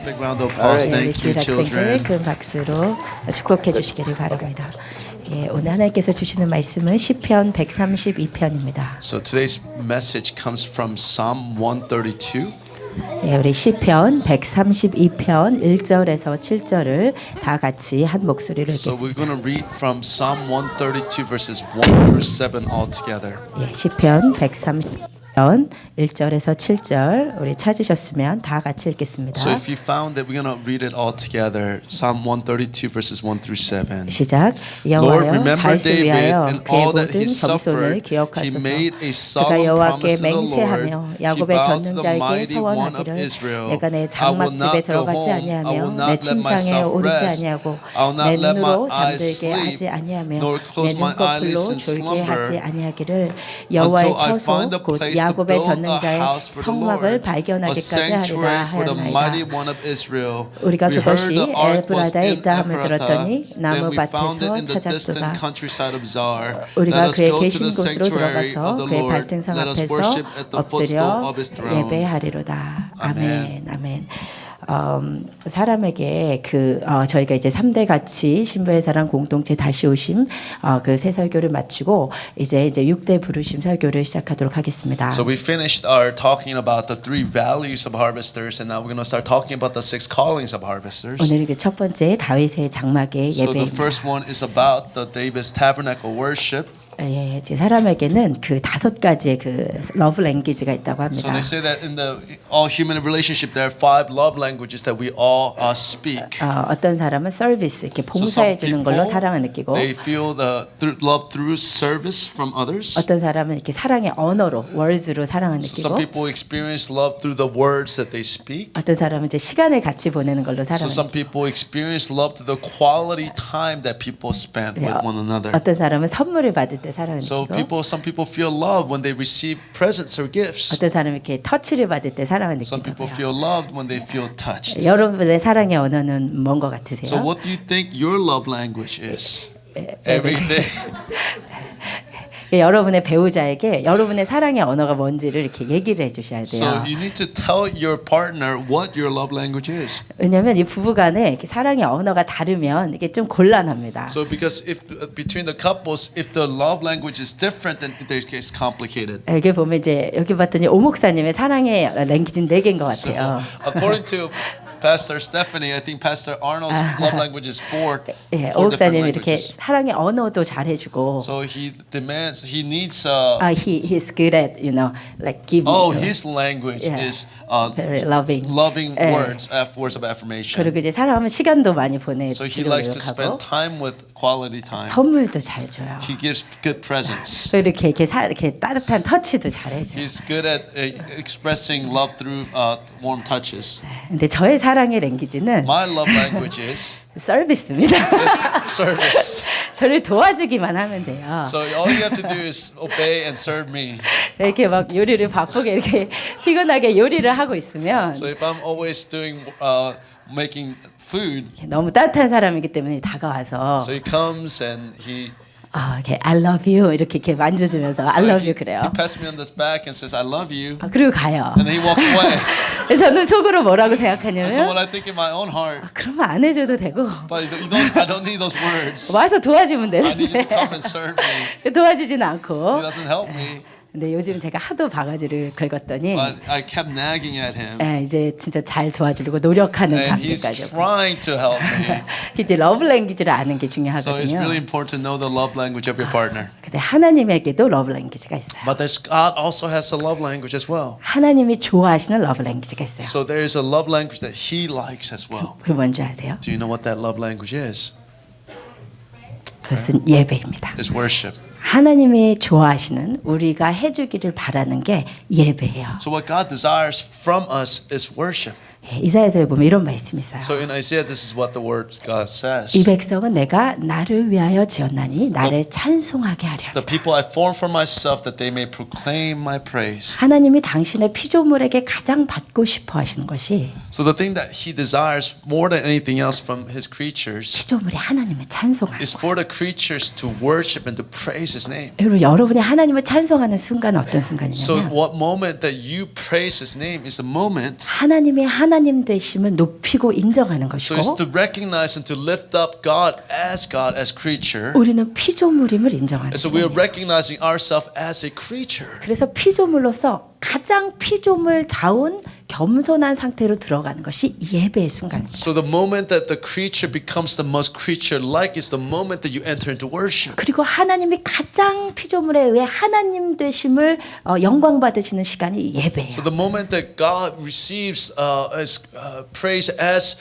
Big round of applause. 우리 Thank you, 주일 학생들 children. 큰 박수로 축복해 주시기를 바랍니다. 예, 오늘 하나님께서 주시는 말씀은 시편 132편입니다. So today's message comes from Psalm 132. 예, 우리 시편 132편 1절에서 7절을 다 같이 한 목소리로 So we're 읽겠습니다. going to read from Psalm 132 verses 1 through 7 all together. 예, 시편 132편 1절에서 7절 우리 찾으셨으면 다 같이 읽겠습니다. So if you found that, we're going to read it all together. Psalm 132 verses 1 through 7. 시작. Lord, 여호와여 remember 다윗을 David 위하여 and 그의 all that 모든 he 겸손을 suffered. He 기억하소서. made a 그가 solemn 여호와께 promise to the 맹세하며 Lord. He 야곱의 vowed to the 전능자에게 mighty one of 서원하기를 Israel. 내가 내 I will 장막집에 not go 들어가지 home. I 아니하며 will 내 not let 침상에 myself 오르지 rest. 아니하고 I will not 내 let my 눈으로 eyes 잠들게 하지 sleep, 아니하며 nor 내 close my 눈꺼풀로 eyelids in 졸게 slumber, 하지 아니하기를 여호와의 until I find 처소 a 곧 place to 야곱의 build a 전능자의 house for the 성막을 Lord, a 발견하기까지 sanctuary 하리라 for the mighty 하였나이다. one of Israel. 우리가 We heard 그것이 the ark was 에브라다에 in 있다 함을 Ephratah. 들었더니 Then we found it 나무밭에서 in the distant 찾았도다. countryside of Zar. Let 우리가 us 그의 go to 계신 the 곳으로 sanctuary 들어가서 of the 그의 Lord. 발등상 Let us 앞에서 worship at the footstool 엎드려 of His throne. 예배하리로다. 아멘. 아멘. 아멘. 사람에게 저희가 이제 3대 가치 신부의 사랑 공동체 다시 오심 그 새 설교를 마치고 이제 6대 부르심 설교를 시작하도록 하겠습니다. So we finished our talking about the three values of harvesters, and now we're going to start talking about the six callings of harvesters. 오늘 그 첫 번째 다윗의 장막의 So the 예배입니다. first one is about the David's tabernacle worship. 예, 이제 사람에게는 그 5가지의 그 러브 랭귀지가 있다고 So 합니다. they say that in the all human relationship there are 5 love languages that we all speak. 어떤 사람은 서비스 이렇게 So some 봉사해 주는 걸로 people, 사랑을 느끼고 they feel the love through service from others. 어떤 사람은 이렇게 사랑의 언어로 월즈로 사랑을 So some 느끼고 people experience love through the words that they speak. 어떤 사람은 이제 시간을 같이 보내는 걸로 So 사랑을 some 느끼고 people experience love through the quality time that people spend with one another. 어떤 사람은 선물을 받을 때 사랑을 So 느끼고 some people feel love when they receive presents or gifts. 어떤 사람은 이렇게 터치를 받을 때 사랑을 Some people 느낀다고요. feel loved when they feel touched. 여러분의 사랑의 언어는 뭔 것 So 같으세요? what do you think your love language is? Everything. 여러분의 배우자에게 여러분의 사랑의 언어가 뭔지를 이렇게 얘기를 해주셔야 So 돼요. you need to tell your partner what your love language is. 왜냐하면 이 부부간에 이렇게 사랑의 언어가 다르면 이게 좀 곤란합니다. So because if between the couples, if the love language is different, then it gets complicated. 여기 보면 이제 여기 봤더니 오 목사님의 사랑의 랭귀지는 4개인 것 So 같아요. according to Pastor Stephanie, I think Pastor Arnold's love language is four 예, 오 different 목사님 이렇게 languages. 사랑의 언어도 잘해주고, So he needs. he's good at like giving. Oh, his language Yeah. is Very loving. loving 예. words of affirmation. 그리고 이제 사랑하면 시간도 많이 So he 보내주려고 likes to spend 노력하고 time with quality time. 선물도 잘 줘요. He gives good presents. 그리고 이렇게 따뜻한 터치도 잘해줘요. He's good at expressing love through warm touches. 근데 저의 사랑의 랭귀지는 My love language is 서비스입니다. service. 저를 도와주기만 하면 돼요. So all you have to do is obey and serve me. 이렇게 막 요리를 바쁘게 이렇게 피곤하게 요리를 하고 있으면 So if I'm always doing making food, 너무 따뜻한 사람이기 때문에 다가와서 so he comes and he 이렇게 I love you 이렇게 만져주면서 I love you he 그래요. pats me on the back and says I love you, 그리고 가요. and then he walks away. 저는 속으로 뭐라고 And so 생각하냐면 what I think in my own heart, 그러면 안 해줘도 되고 but I don't need those words. 와서 도와주면 I need you to 되는데 come and serve me. 도와주진 He 않고. doesn't help me. 근데 요즘 제가 하도 바가지를 긁었더니 But I kept nagging at him, 이제 진짜 잘 도와주려고 노력하는 and he's 단계까지. trying to help me. 이제 러브 랭귀지를 아는 게 So it's 중요하거든요. really important to know the love language of your partner. 근데 하나님에게도 러브 랭귀지가 있어요. But God also has a love language as well. 하나님이 좋아하시는 러브 랭귀지가 있어요. So there is a love language that He likes as well. 그게 뭔지 아세요? Do you know what that love language is? 그것은 예배입니다. It's worship. 하나님이 좋아하시는 우리가 해주기를 바라는 게 예배예요. So what God desires from us is worship. 이사야서에 보면 이런 말씀이 있어요. So in Isaiah, this is what the word God says. 이 백성은 내가 나를 위하여 지었나니 나를 찬송하게 하려. The people I formed for myself that they may proclaim my praise. 하나님이 당신의 피조물에게 가장 받고 싶어 하시는 것이 So the thing that He desires more than anything else from His creatures 피조물이 하나님을 찬송하는 is 거예요. for the creatures to worship and to praise His name. 여러분이 하나님을 찬송하는 순간은 어떤 So 순간이냐면 what moment that you praise His name is a moment 하나님이 하나님 되심을 높이고 인정하는 So 것이고 it's to recognize and to lift up God as creature. 우리는 피조물임을 인정하는 And so we are 거예요. recognizing ourselves as a creature. 그래서 피조물로서 가장 피조물다운 겸손한 상태로 들어가는 것이 예배의 순간입니다. So the moment that the creature becomes the most creature-like is the moment that you enter into worship. 그리고 하나님이 가장 피조물에 의해 하나님 되심을 영광 받으시는 시간이 예배예요. So the moment that God receives praise as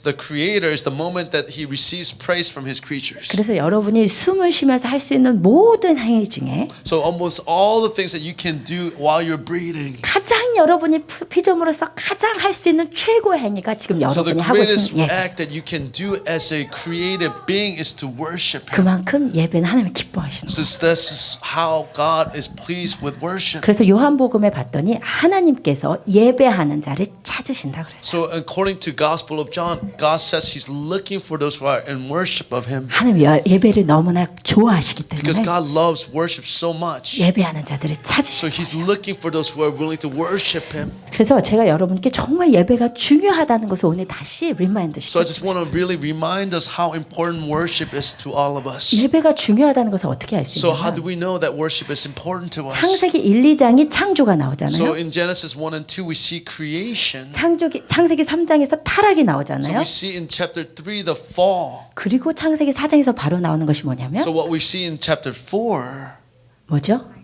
the creator is the moment that he receives praise from his creatures. 그래서 여러분이 숨을 쉬면서 할 수 있는 모든 행위 중에 So almost all the things that you can do while you're breathing. 가장 여러분이 피조물로서 가장 할 수 있는 최고의 행위가 지금 So the 여러분이 하고 greatest 있는 예배. act that you can do as a creative being is to worship him. 그만큼 예배는 하나님이 기뻐하시는 거예요. So this is how God is pleased with worship. 그래서 요한복음에 봤더니 하나님께서 예배하는 자를 찾으신다 그랬어요. So according to Gospel of John, God says He's looking for those who are in worship of Him 하나님 예배를 너무나 좋아하시기 because 때문에 God loves worship so much. 예배하는 자들을 So 찾으시고 He's looking for those who are willing to worship Him. 그래서 제가 여러분께 정말 예배가 중요하다는 것을 오늘 다시 리마인드 So I 시켰어요. just want to really remind us how important worship is to all of us. 예배가 중요하다는 것을 어떻게 알 수 So how do 있냐면 we know that worship is important to us? 창세기 1, 2장이 창조가 So 나오잖아요. in Genesis 1 and 2 we see creation. 창세기 3장에서 타락이 So 나오잖아요. we see in chapter 3 the fall. 그리고 창세기 4장에서 바로 나오는 것이 뭐냐면 So what we see in chapter 4, 뭐죠?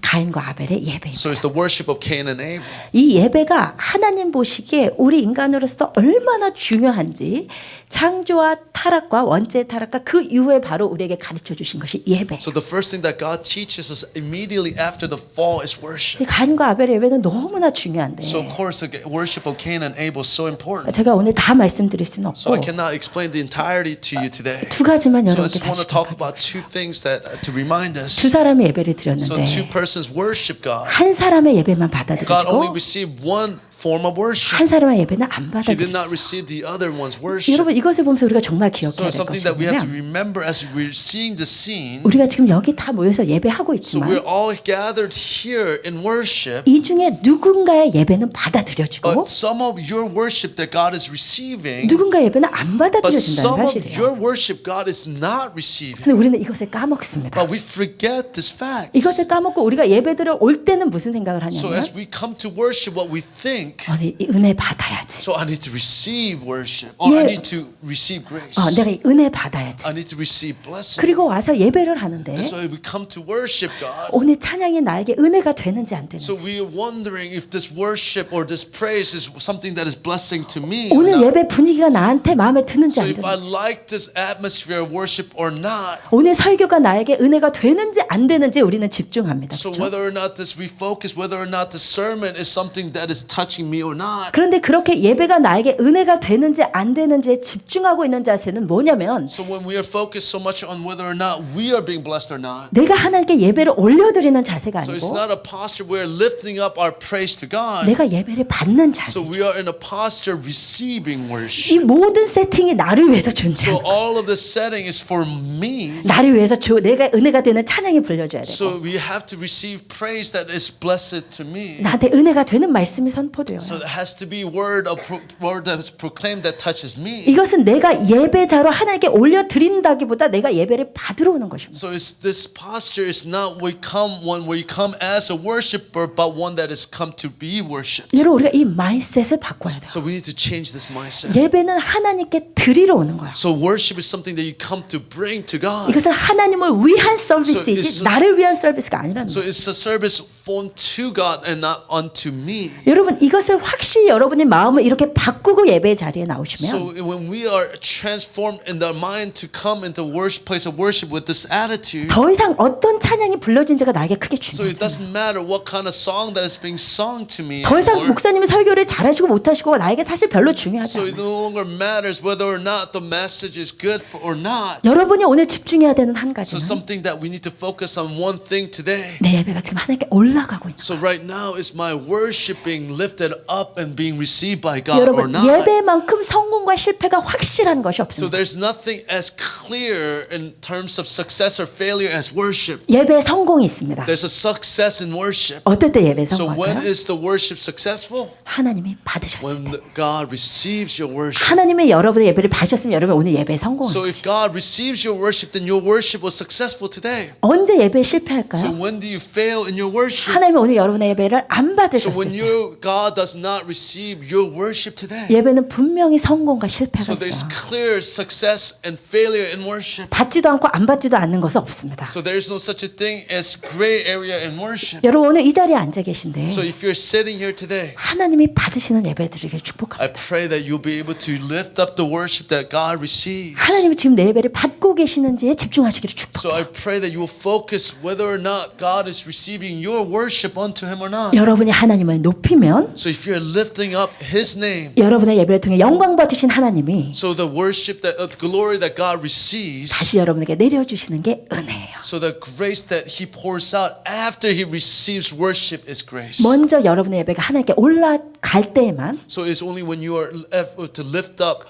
가인과 아벨의 예배입니다. so it's the worship of Cain and Abel. 이 예배가 하나님 보시기에 우리 인간으로서 얼마나 중요한지 창조와 타락과 원죄의 타락과 그 이후에 바로 우리에게 가르쳐 주신 것이 예배. So the first thing that God teaches us immediately after the fall is 이 worship. 가인과 아벨의 예배는 너무나 중요한데 So of course the worship of Cain and Abel is so important. 제가 오늘 다 말씀드릴 수는 So I 없고 cannot explain the entirety to you today. 두 가지만 So I 여러분께 just want 다시 to talk about two things that to remind us. 두 사람의 예배를 So two 드렸는데 persons worship God. 한 사람의 예배만 God only 받아들이고 received one form of worship. 한 사람의 예배는 안 He did 받아들이고 not receive the other one's worship. 여러분 이것을 보면서 우리가 정말 So 기억해야 될 something 것이 that we have to 뭐냐면 remember as we're seeing the scene. 우리가 지금 여기 다 모여서 예배하고 So 있지만 we're all gathered here in worship. 이 중에 누군가의 예배는 받아들여지고 But some of your worship that God is receiving, 누군가의 예배는 안 but 받아들여진다는 some of 사실이에요. your worship God is not receiving. 근데 우리는 이것을 까먹습니다. But we forget this fact. 이것을 까먹고 우리가 예배드려 올 때는 무슨 생각을 So 하냐면 as we come to worship, what we think, 이 은혜 받아야지. so I need to receive worship, or I 예. need to receive grace. 내가 이 은혜 받아야지. I need to receive blessing. 그리고 와서 예배를 하는데 And so we come to worship God. 오늘 찬양이 나에게 은혜가 되는지 안 So 되는지. we are wondering if this worship or this praise is something that is blessing to me. or 오늘 not. 예배 분위기가 나한테 마음에 드는지 So 안 if I 드는지. like this atmosphere of worship or not. 오늘 설교가 나에게 은혜가 되는지 안 되는지 우리는 집중합니다. So 그렇죠? whether or not this we focus, whether or not the sermon is something that is touching me or not. 그런데 그렇게 예배가 나에게 은혜가 되는지 안 되는지에 집중하고 있는 자세는 뭐냐면 So when we are focused so much on whether or not we are being blessed or not. 내가 하나님께 예배를 올려드리는 자세가 So it's 아니고 not a posture where we're lifting up our praise to God. 내가 예배를 받는 So 자세. we are in a posture receiving 이 worship. 모든 세팅이 나를 위해서 So 존재하는 거야. all of the setting is for me. 나를 위해서 내가 은혜가 되는 찬양이 불려줘야 되고 So we have to receive praise that is blessed to me. 나한테 은혜가 되는 말씀이 선포돼요. So there has to be word that is proclaimed that touches me. 이것은 내가 예배자로 하나님께 올려드린다기보다 내가 예배를 받으러 오는 것입니다. So this posture is not we come as a worshiper, but one that has come to be worshipped. 여러분 우리가 이 마인셋을 바꿔야 돼요. So we need to change this mindset. 예배는 하나님께 드리러 오는 거야. So worship is something that you come to bring to God. 이것은 하나님을 위한 서비스이지 So it's- 나를 위한 서비스가 아니라는 So 거예요. it's a service to God and not unto me. 여러분 이것을 확실히 여러분의 마음을 이렇게 바꾸고 예배 자리에 나오시면 So when we are transformed in the mind to come into worship place of worship with this attitude, 더 이상 어떤 찬양이 불러진지가 나에게 크게 so it 중요하지 않아요. doesn't matter what kind of song that is being sung to me 더 이상 anymore. 목사님이 설교를 잘하시고 못하시고 나에게 사실 별로 중요하지 So it 않아요. no longer matters whether or not the message is good or not. 여러분이 오늘 집중해야 되는 한 So 가지는 something that we need to focus on one thing today. 내 예배가 지금 하나님께 올라가는 올라가고 있는 So 거예요. right now is my worship being lifted up and being received by God or 여러분 not? 예배만큼 성공과 실패가 확실한 것이 So 없습니다. there's nothing as clear in terms of success or failure as worship. 예배에 성공이 있습니다. There's a success in worship. 어떨 때 예배 So when 성공할까요? is the worship successful? 하나님이 받으셨을 When 때. God receives your worship. 하나님의 여러분의 예배를 받으셨으면 여러분 오늘 예배에 성공한 So 거예요. if God receives your worship, then your worship was successful today. 언제 예배에 So 실패할까요? when do you fail in your worship? 하나님이 오늘 여러분의 예배를 안 So when 받으셨을 때 God does not receive your worship today. 예배는 분명히 성공과 실패가 So there's 있어요. clear success and failure in worship. 받지도 않고 안 받지도 않는 것은 없습니다. So there's no such a thing as gray area in worship. 여러분 오늘 이 자리에 앉아 계신데 So if you're sitting here today, 하나님이 받으시는 예배 드리길 I 축복합니다. pray that you'll be able to lift up the worship that God receives. 하나님이 지금 내 예배를 받고 계시는지에 집중하시기를 So I 축복합니다. pray that you will focus whether or not God is receiving your worship unto Him or not. 여러분이 하나님을 높이면 So if you're lifting up His name, 여러분의 예배를 통해 영광 받으신 하나님이 so the worship that glory that God receives, 다시 여러분에게 내려주시는 게 은혜예요. so the grace that He pours out after He receives worship is grace. 먼저 여러분의 예배가 하나님께 올라갈 때에만 So it's only when you are able to lift up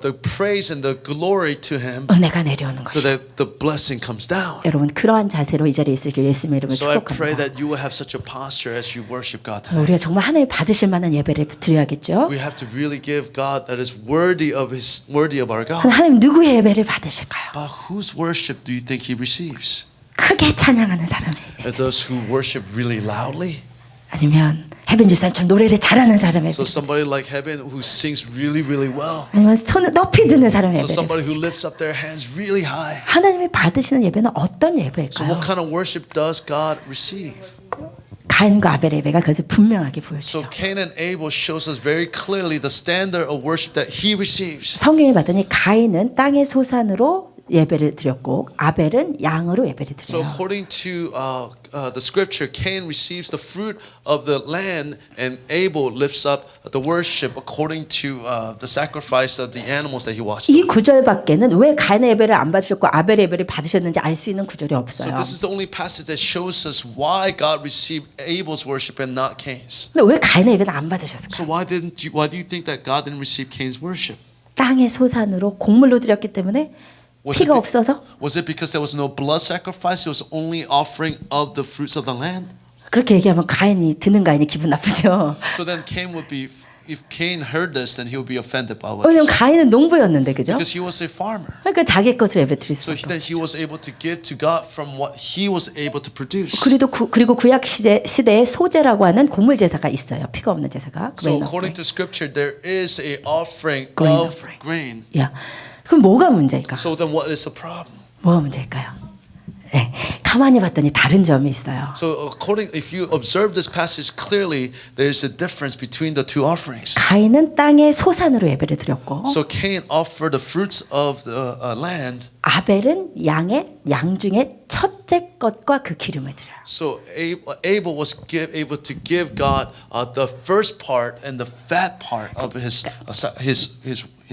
the praise and the glory to Him, 은혜가 내려오는 so 것이죠. that the blessing comes down. 여러분 그러한 자세로 이 자리에 있으길 예수님의 이름으로 So I pray 축복합니다. that you will have such a posture as you worship God today. 우리가 정말 하나님 받으실 만한 예배를 드려야겠죠. We have to really give God that is worthy of our God. 하나님 누구의 예배를 받으실까요? But whose worship do you think He receives? 크게 찬양하는 사람이 As those who worship really loudly? 아니면 해변 집사님처럼 노래를 잘하는 사람의 So somebody like Heaven who sings really, really well. 아니면 손을 높이 드는 사람의 So 예배를 somebody who lifts up their hands really high. 하나님이 받으시는 예배는 어떤 So 예배일까요? what kind of worship does God receive? 가인과 아벨의 예배가 그것을 분명하게 So 보여주죠. Cain and Abel shows us very clearly the standard of worship that he receives. 성경에 봤더니 가인은 땅의 소산으로 예배를 드렸고 아벨은 양으로 예배를 So 드려요. according to the scripture, Cain receives the fruit of the land, and Abel lifts up the worship according to the sacrifice of the animals that he watched. 이 구절밖에는 왜 가인의 예배를 안 받으셨고 아벨의 예배를 받으셨는지 알 수 있는 구절이 So 없어요. this is the only passage that shows us why God received Abel's worship and not Cain's. 근데 왜 가인의 예배는 안 받으셨을까요? So why do you think that God didn't receive Cain's worship? 땅의 소산으로 곡물로 드렸기 때문에 피가 없어서 Was it because there was no blood sacrifice? It was only offering of the fruits of the land? 그렇게 얘기하면 가인이 듣는 가인이 기분 나쁘죠. So then Cain would be, if Cain heard this, then he would be offended by what you 왜냐면 said. 가인은 농부였는데 그죠? Because he was a farmer. 그러니까 자기 것을 예배 드릴 수 So 없어. that he was able to give to God from what he was able to produce. 그리고 구약 시대에 소제라고 하는 곡물 제사가 있어요. 피가 없는 제사가. So according to scripture, there is a offering Grain of offering. grain. 야, 그럼 뭐가 문제일까? So then what is the problem? 뭐가 문제일까요? 네, 가만히 봤더니 다른 점이 있어요. So if you observe this passage clearly, there's a difference between the two offerings. 가인은 땅의 소산으로 예배를 드렸고 So Cain offered the fruits of the land. 아벨은 양 중에 첫째 것과 그 기름을 드려요. So Abel was able to give God the first part and the fat part of his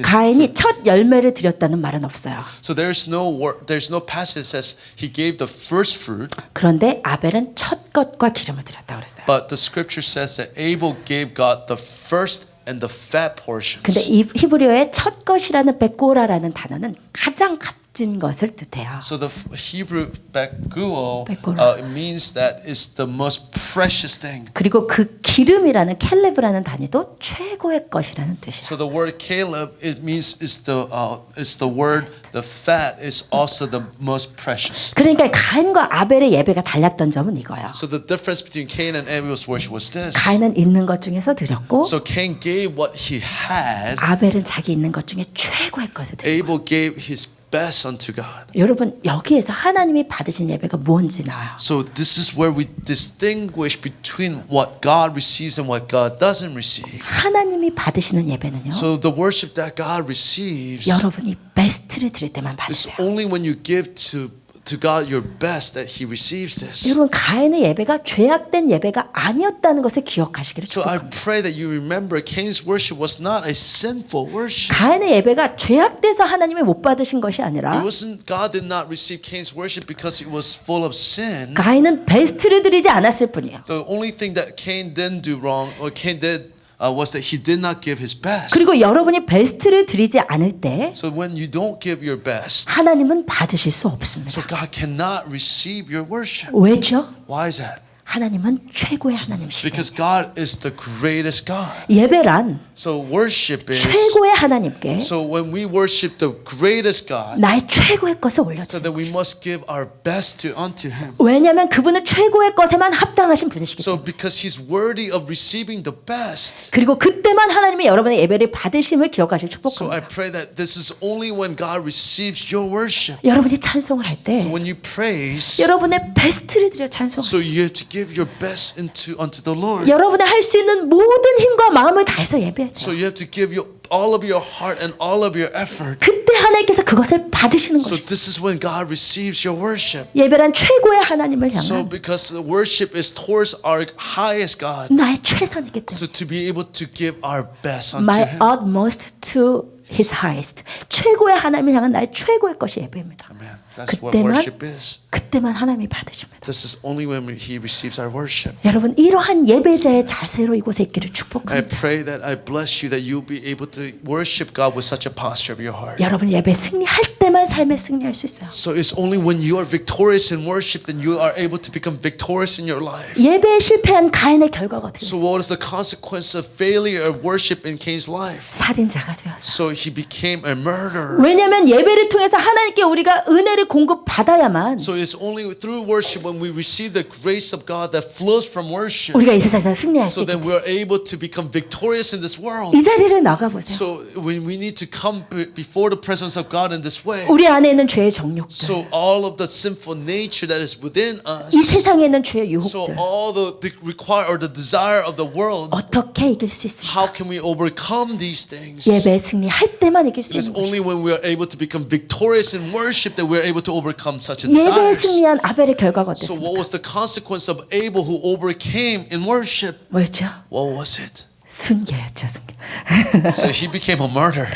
가인이 첫 열매를 드렸다는 말은 없어요. So there's no passage that says he gave the first fruit, 그런데 아벨은 첫 것과 기름을 드렸다고 그랬어요. but the scripture says that Abel gave God the first and the fat portions. 근데 이 히브리어의 첫 것이라는 베꼬라라는 단어는 가장 값진 것을 뜻해요. So the Hebrew beguo Begura. it means that it's the most precious thing. 그리고 그 기름이라는 켈레브라는 단위도 최고의 것이라는 뜻이에요. So the word Caleb it means is the word the fat is also the most precious. 그러니까 가인과 아벨의 예배가 달랐던 점은 이거예요. So the difference between Cain and Abel's worship was this. 가인은 있는 것 중에서 드렸고 So Cain gave what he had. 아벨은 자기 있는 것 중에 최고의 것을 드려요. Abel gave his best unto God. 여러분 여기에서 하나님이 받으신 예배가 뭔지 나와요. So this is where we distinguish between what God receives and what God doesn't receive. 하나님이 받으시는 예배는요. So the worship that God receives 여러분이 베스트를 드릴 때만 is 받으세요. only when you give to to God your best that He receives this. 여러분 가인의 예배가 죄악된 예배가 아니었다는 것을 기억하시기를 So I 축복합니다. pray that you remember Cain's worship was not a sinful worship. 가인의 예배가 죄악돼서 하나님이 못 받으신 것이 It 아니라 wasn't God did not receive Cain's worship because it was full of sin. 가인은 베스트를 드리지 않았을 뿐이에요. The only thing that Cain didn't do wrong, or Cain did, was that he did not give his best. 그리고 여러분이 베스트를 드리지 않을 때 So when you don't give your best, 하나님은 받으실 수 없습니다. so God cannot receive your worship. 왜죠? Why is that? 하나님은 최고의 하나님이시기 때문에. Because God is the greatest God. 예배란 So worship is. 최고의 하나님께 So when we worship the greatest God, 나의 최고의 것을 so 올려드려요. that we must give our best unto Him. 왜냐하면 그분은 최고의 것에만 합당하신 분이시기 So 때문에. because He's worthy of receiving the best. 그리고 그때만 하나님이 여러분의 예배를 받으심을 기억하실 So I 축복합니다. pray that this is only when God receives your worship. 여러분이 찬송을 할 때 When you praise, 여러분의 베스트를 드려 찬송하세요. so you have to give your best unto the Lord. 여러분의 할 수 있는 모든 힘과 마음을 다해서 So 예배하죠. you have to give all of your heart and all of your effort. 그때 하나님께서 그것을 받으시는 So 거죠. this is when God receives your worship. 예배란 최고의 하나님을 So 향한 because the worship is towards our highest God, 나의 최선이기 때문에 so to be able to give our best unto my Him. utmost to His highest 최고의 하나님을 향한 나의 최고의 것이 예배입니다. Amen. That's what worship is. 그때만 하나님이 받으십니다. This is only when He receives our worship. 여러분 이러한 예배자의 자세로 이곳에 있기를 I 축복합니다. pray that I bless you that you'll be able to worship God with such a posture of your heart. 여러분 예배 승리할 때만 삶에 승리할 수 있어요. So it's only when you are victorious in worship that you are able to become victorious in your life. 예배에 실패한 가인의 결과가 어떻게 So 됐어요? what is the consequence of failure of worship in Cain's life? 살인자가 되었어요. So he became a murderer. 왜냐하면 예배를 통해서 하나님께 우리가 은혜를 공급받아야만 So it's only through worship when we receive the grace of God that flows from worship, 우리가 이 세상에서 승리할 수 so that 있게 we are able to become victorious in this world. 이 자리를 나가보세요. So when we need to come before the presence of God in this way, 우리 안에 있는 죄의 정욕들, so all of the sinful nature that is within us, 이 세상에 있는 죄의 so 유혹들 all the require or the desire of the world, 어떻게 이길 수 있습니까? how can we overcome these things? 예배 승리할 때만 이길 수 It is 있는 것이 only when we are able to become victorious in worship that we are able to overcome such a 예배에 desires. 승리한 아벨의 결과가 So 어땠습니까? what was the consequence of Abel who overcame in worship? 뭐였죠? What was it? 순교였죠, 순교. So he became a martyr.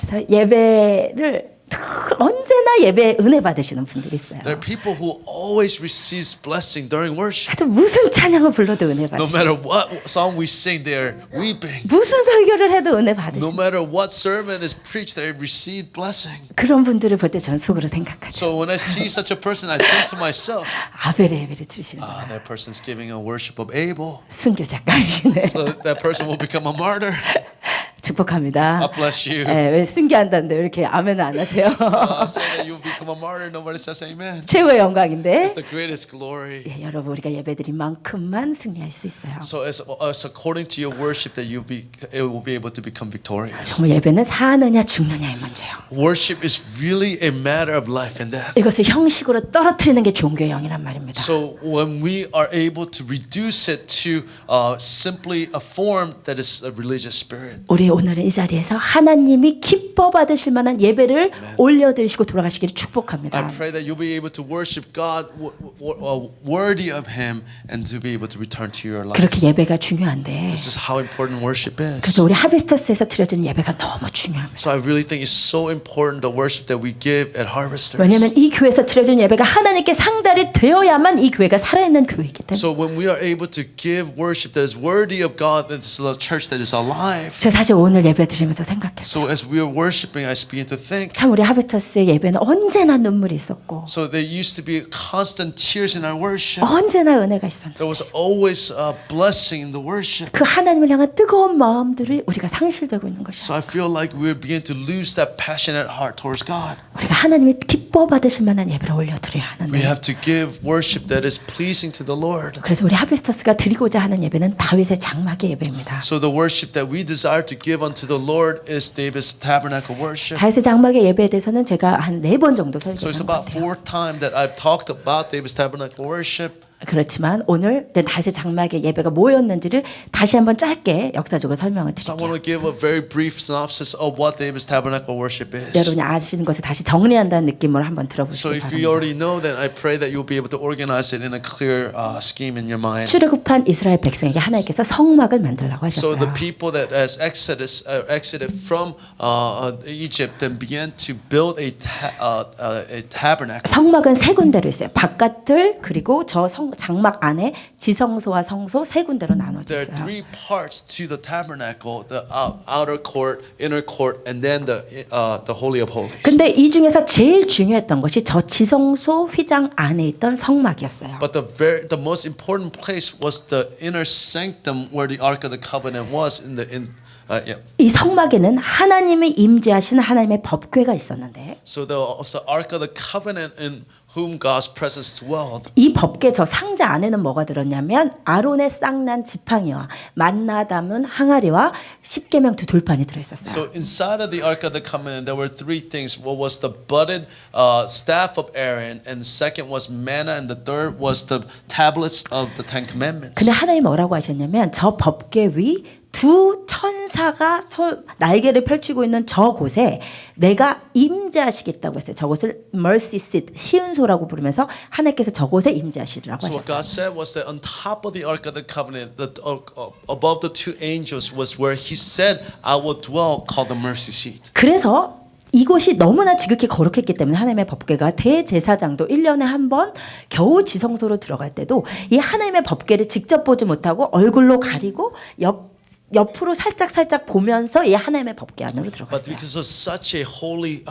그래서 예배를 언제나 예배에 은혜 받으시는 분들이 있어요. There are people who always receives blessing during worship. 하여튼 무슨 찬양을 불러도 은혜 No 받으시고 matter what song we sing, they're weeping. 무슨 설교를 해도 은혜 No 받으시고 matter what sermon is preached, they receive blessing. 그런 분들을 볼 때 전 속으로 생각하죠. So when I see such a person, I think to myself, 아벨의 예배를 드리시는 ah, 거야. that person's giving a worship of Abel. 순교 작가이시네. So that person will become a martyr. 축복합니다. God bless you. 예, 왜 순교한다는데 왜 이렇게 아멘 안 하세요? So I say that you will become a martyr. Nobody says amen. 최고의 영광인데 It's the greatest glory. 예, 여러분 우리가 예배드린 만큼만 승리할 수 있어요. So as according to your worship that it will be able to become victorious. 정말 예배는 사느냐 죽느냐의 문제예요. Worship is really a matter of life and death. 이것을 형식으로 떨어뜨리는 게 종교의 영이란 말입니다. So when we are able to reduce it to simply a form that is a religious spirit. 우리 오늘은 이 자리에서 하나님이 기뻐 받으실 만한 예배를 올려드리시고 돌아가시기를 I 축복합니다. pray that you'll be able to worship God worthy of Him and to be able to return to your life. 그렇게 예배가 중요한데 This is how important worship is. 그래서 우리 하비스터스에서 드려주는 예배가 너무 중요합니다. So I really think it's so important the worship that we give at Harvesters. 왜냐하면 이 교회에서 드려주는 예배가 하나님께 상달이 되어야만 이 교회가 살아있는 교회이기 때문에 So when we are able to give worship that is worthy of God, this is a church that is alive. 제가 사실 오늘 예배 드리면서 생각했어요. So as we are worshiping, I begin to think. 참 우리 하비스터스의 예배는 언제나 눈물이 있었고 So there used to be constant tears in our worship. 언제나 은혜가 있었는데 There was always a blessing in the worship. 그 하나님을 향한 뜨거운 마음들이 우리가 상실되고 있는 것이죠. So I feel like we're beginning to lose that passionate heart towards God. 우리가 하나님이 기뻐 받으실 만한 예배를 올려드려야 We 하는데 have to give worship that is pleasing to the Lord. 그래서 우리 하비스터스가 드리고자 하는 예배는 다윗의 장막의 예배입니다. So the worship that we desire to give unto the Lord is David's tabernacle worship. 다윗의 장막의 예배에 대해서는 제가 한 4번 정도 So it's 설교한 것 about 같아요. 4 times that I've talked about David's tabernacle worship. 그렇지만 오늘 다시 장막의 예배가 뭐였는지를 다시 한번 짧게 역사적으로 설명을 So I 드릴게요. want to give a very brief synopsis of what David's tabernacle worship is. 여러분이 아시는 것을 다시 정리한다는 느낌으로 한번 So 들어보시기 if you 바랍니다. already know that, I pray that you'll be able to organize it in a clear scheme in your mind. 출애굽한 이스라엘 백성에게 하나님께서 성막을 만들라고 So the 하셨어요. people that as exited from Egypt then began to build a tabernacle. 성막은 세 군데로 있어요. 바깥을 그리고 저 장막 안에 지성소와 성소 세 군데로 나눠져 There are 있어요. three parts to the tabernacle: the outer court, inner court, and then the holy of holies. 근데 이 중에서 제일 중요했던 것이 저 지성소 휘장 안에 있던 성막이었어요. But the most important place was the inner sanctum where the Ark of the Covenant was 이 성막에는 하나님이 임재하시는 하나님의 법궤가 있었는데 So the Ark of the Covenant in whom God's presence dwelled. 이 법궤 저 상자 안에는 뭐가 들었냐면 아론의 쌍난 지팡이와 만나 담은 항아리와 십계명 두 돌판이 들어있었어요. So inside of the Ark of the Covenant there were three things. What was the budded staff of Aaron, and the second was manna, and the third was the tablets of the Ten Commandments. 근데 하나님이 뭐라고 하셨냐면 저 법궤 위 두 천사가 날개를 펼치고 있는 저곳에 내가 임재하시겠다고 했어요. 저곳을 mercy seat, 시은소라고 부르면서 하나님께서 저곳에 임재하시리라고 So what God 하셨어요. said was that on top of the Ark of the Covenant, above the two angels was where He said, "I will dwell," called the mercy seat. 그래서 이곳이 너무나 지극히 거룩했기 때문에 하나님의 법궤가 대제사장도 1년에 한 번 겨우 지성소로 들어갈 때도 이 하나님의 법궤를 직접 보지 못하고 얼굴로 가리고 옆으로 살짝 보면서 이 하나님의 법궤 안으로 But 들어갔어요. because of such a holy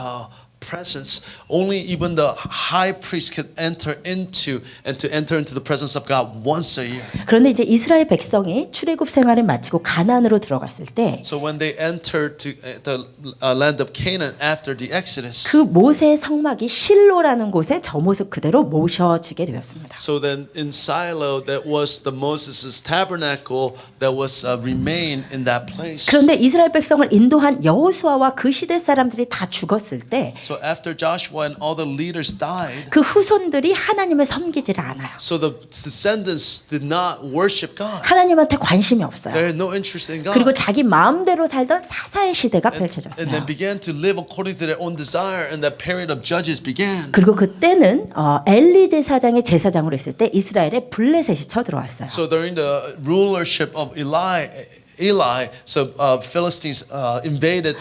presence, only even the high priest could enter into the presence of God once a year. 그런데 이제 이스라엘 백성이 출애굽 생활을 마치고 가나안으로 들어갔을 때 So when they entered to the land of Canaan after the Exodus, 그 모세의 성막이 실로라는 곳에 저 모습 그대로 모셔지게 되었습니다. so then in Shiloh that was the Moses' tabernacle that was remained in that place. 그런데 이스라엘 백성을 인도한 여호수아와 그 시대 사람들이 다 죽었을 때 So after Joshua and all the leaders died, 그 후손들이 하나님을 섬기지를 않아요. so the descendants did not worship God. 하나님한테 관심이 없어요. They had no interest in God. 그리고 자기 마음대로 살던 사사의 시대가 And 펼쳐졌어요. then began to live according to their own desire, and that period of judges began. 그리고 그때는 엘리 제사장이 제사장으로 있을 때 이스라엘에 블레셋이 쳐들어왔어요. So during the rulership of Eli, so Philistines invaded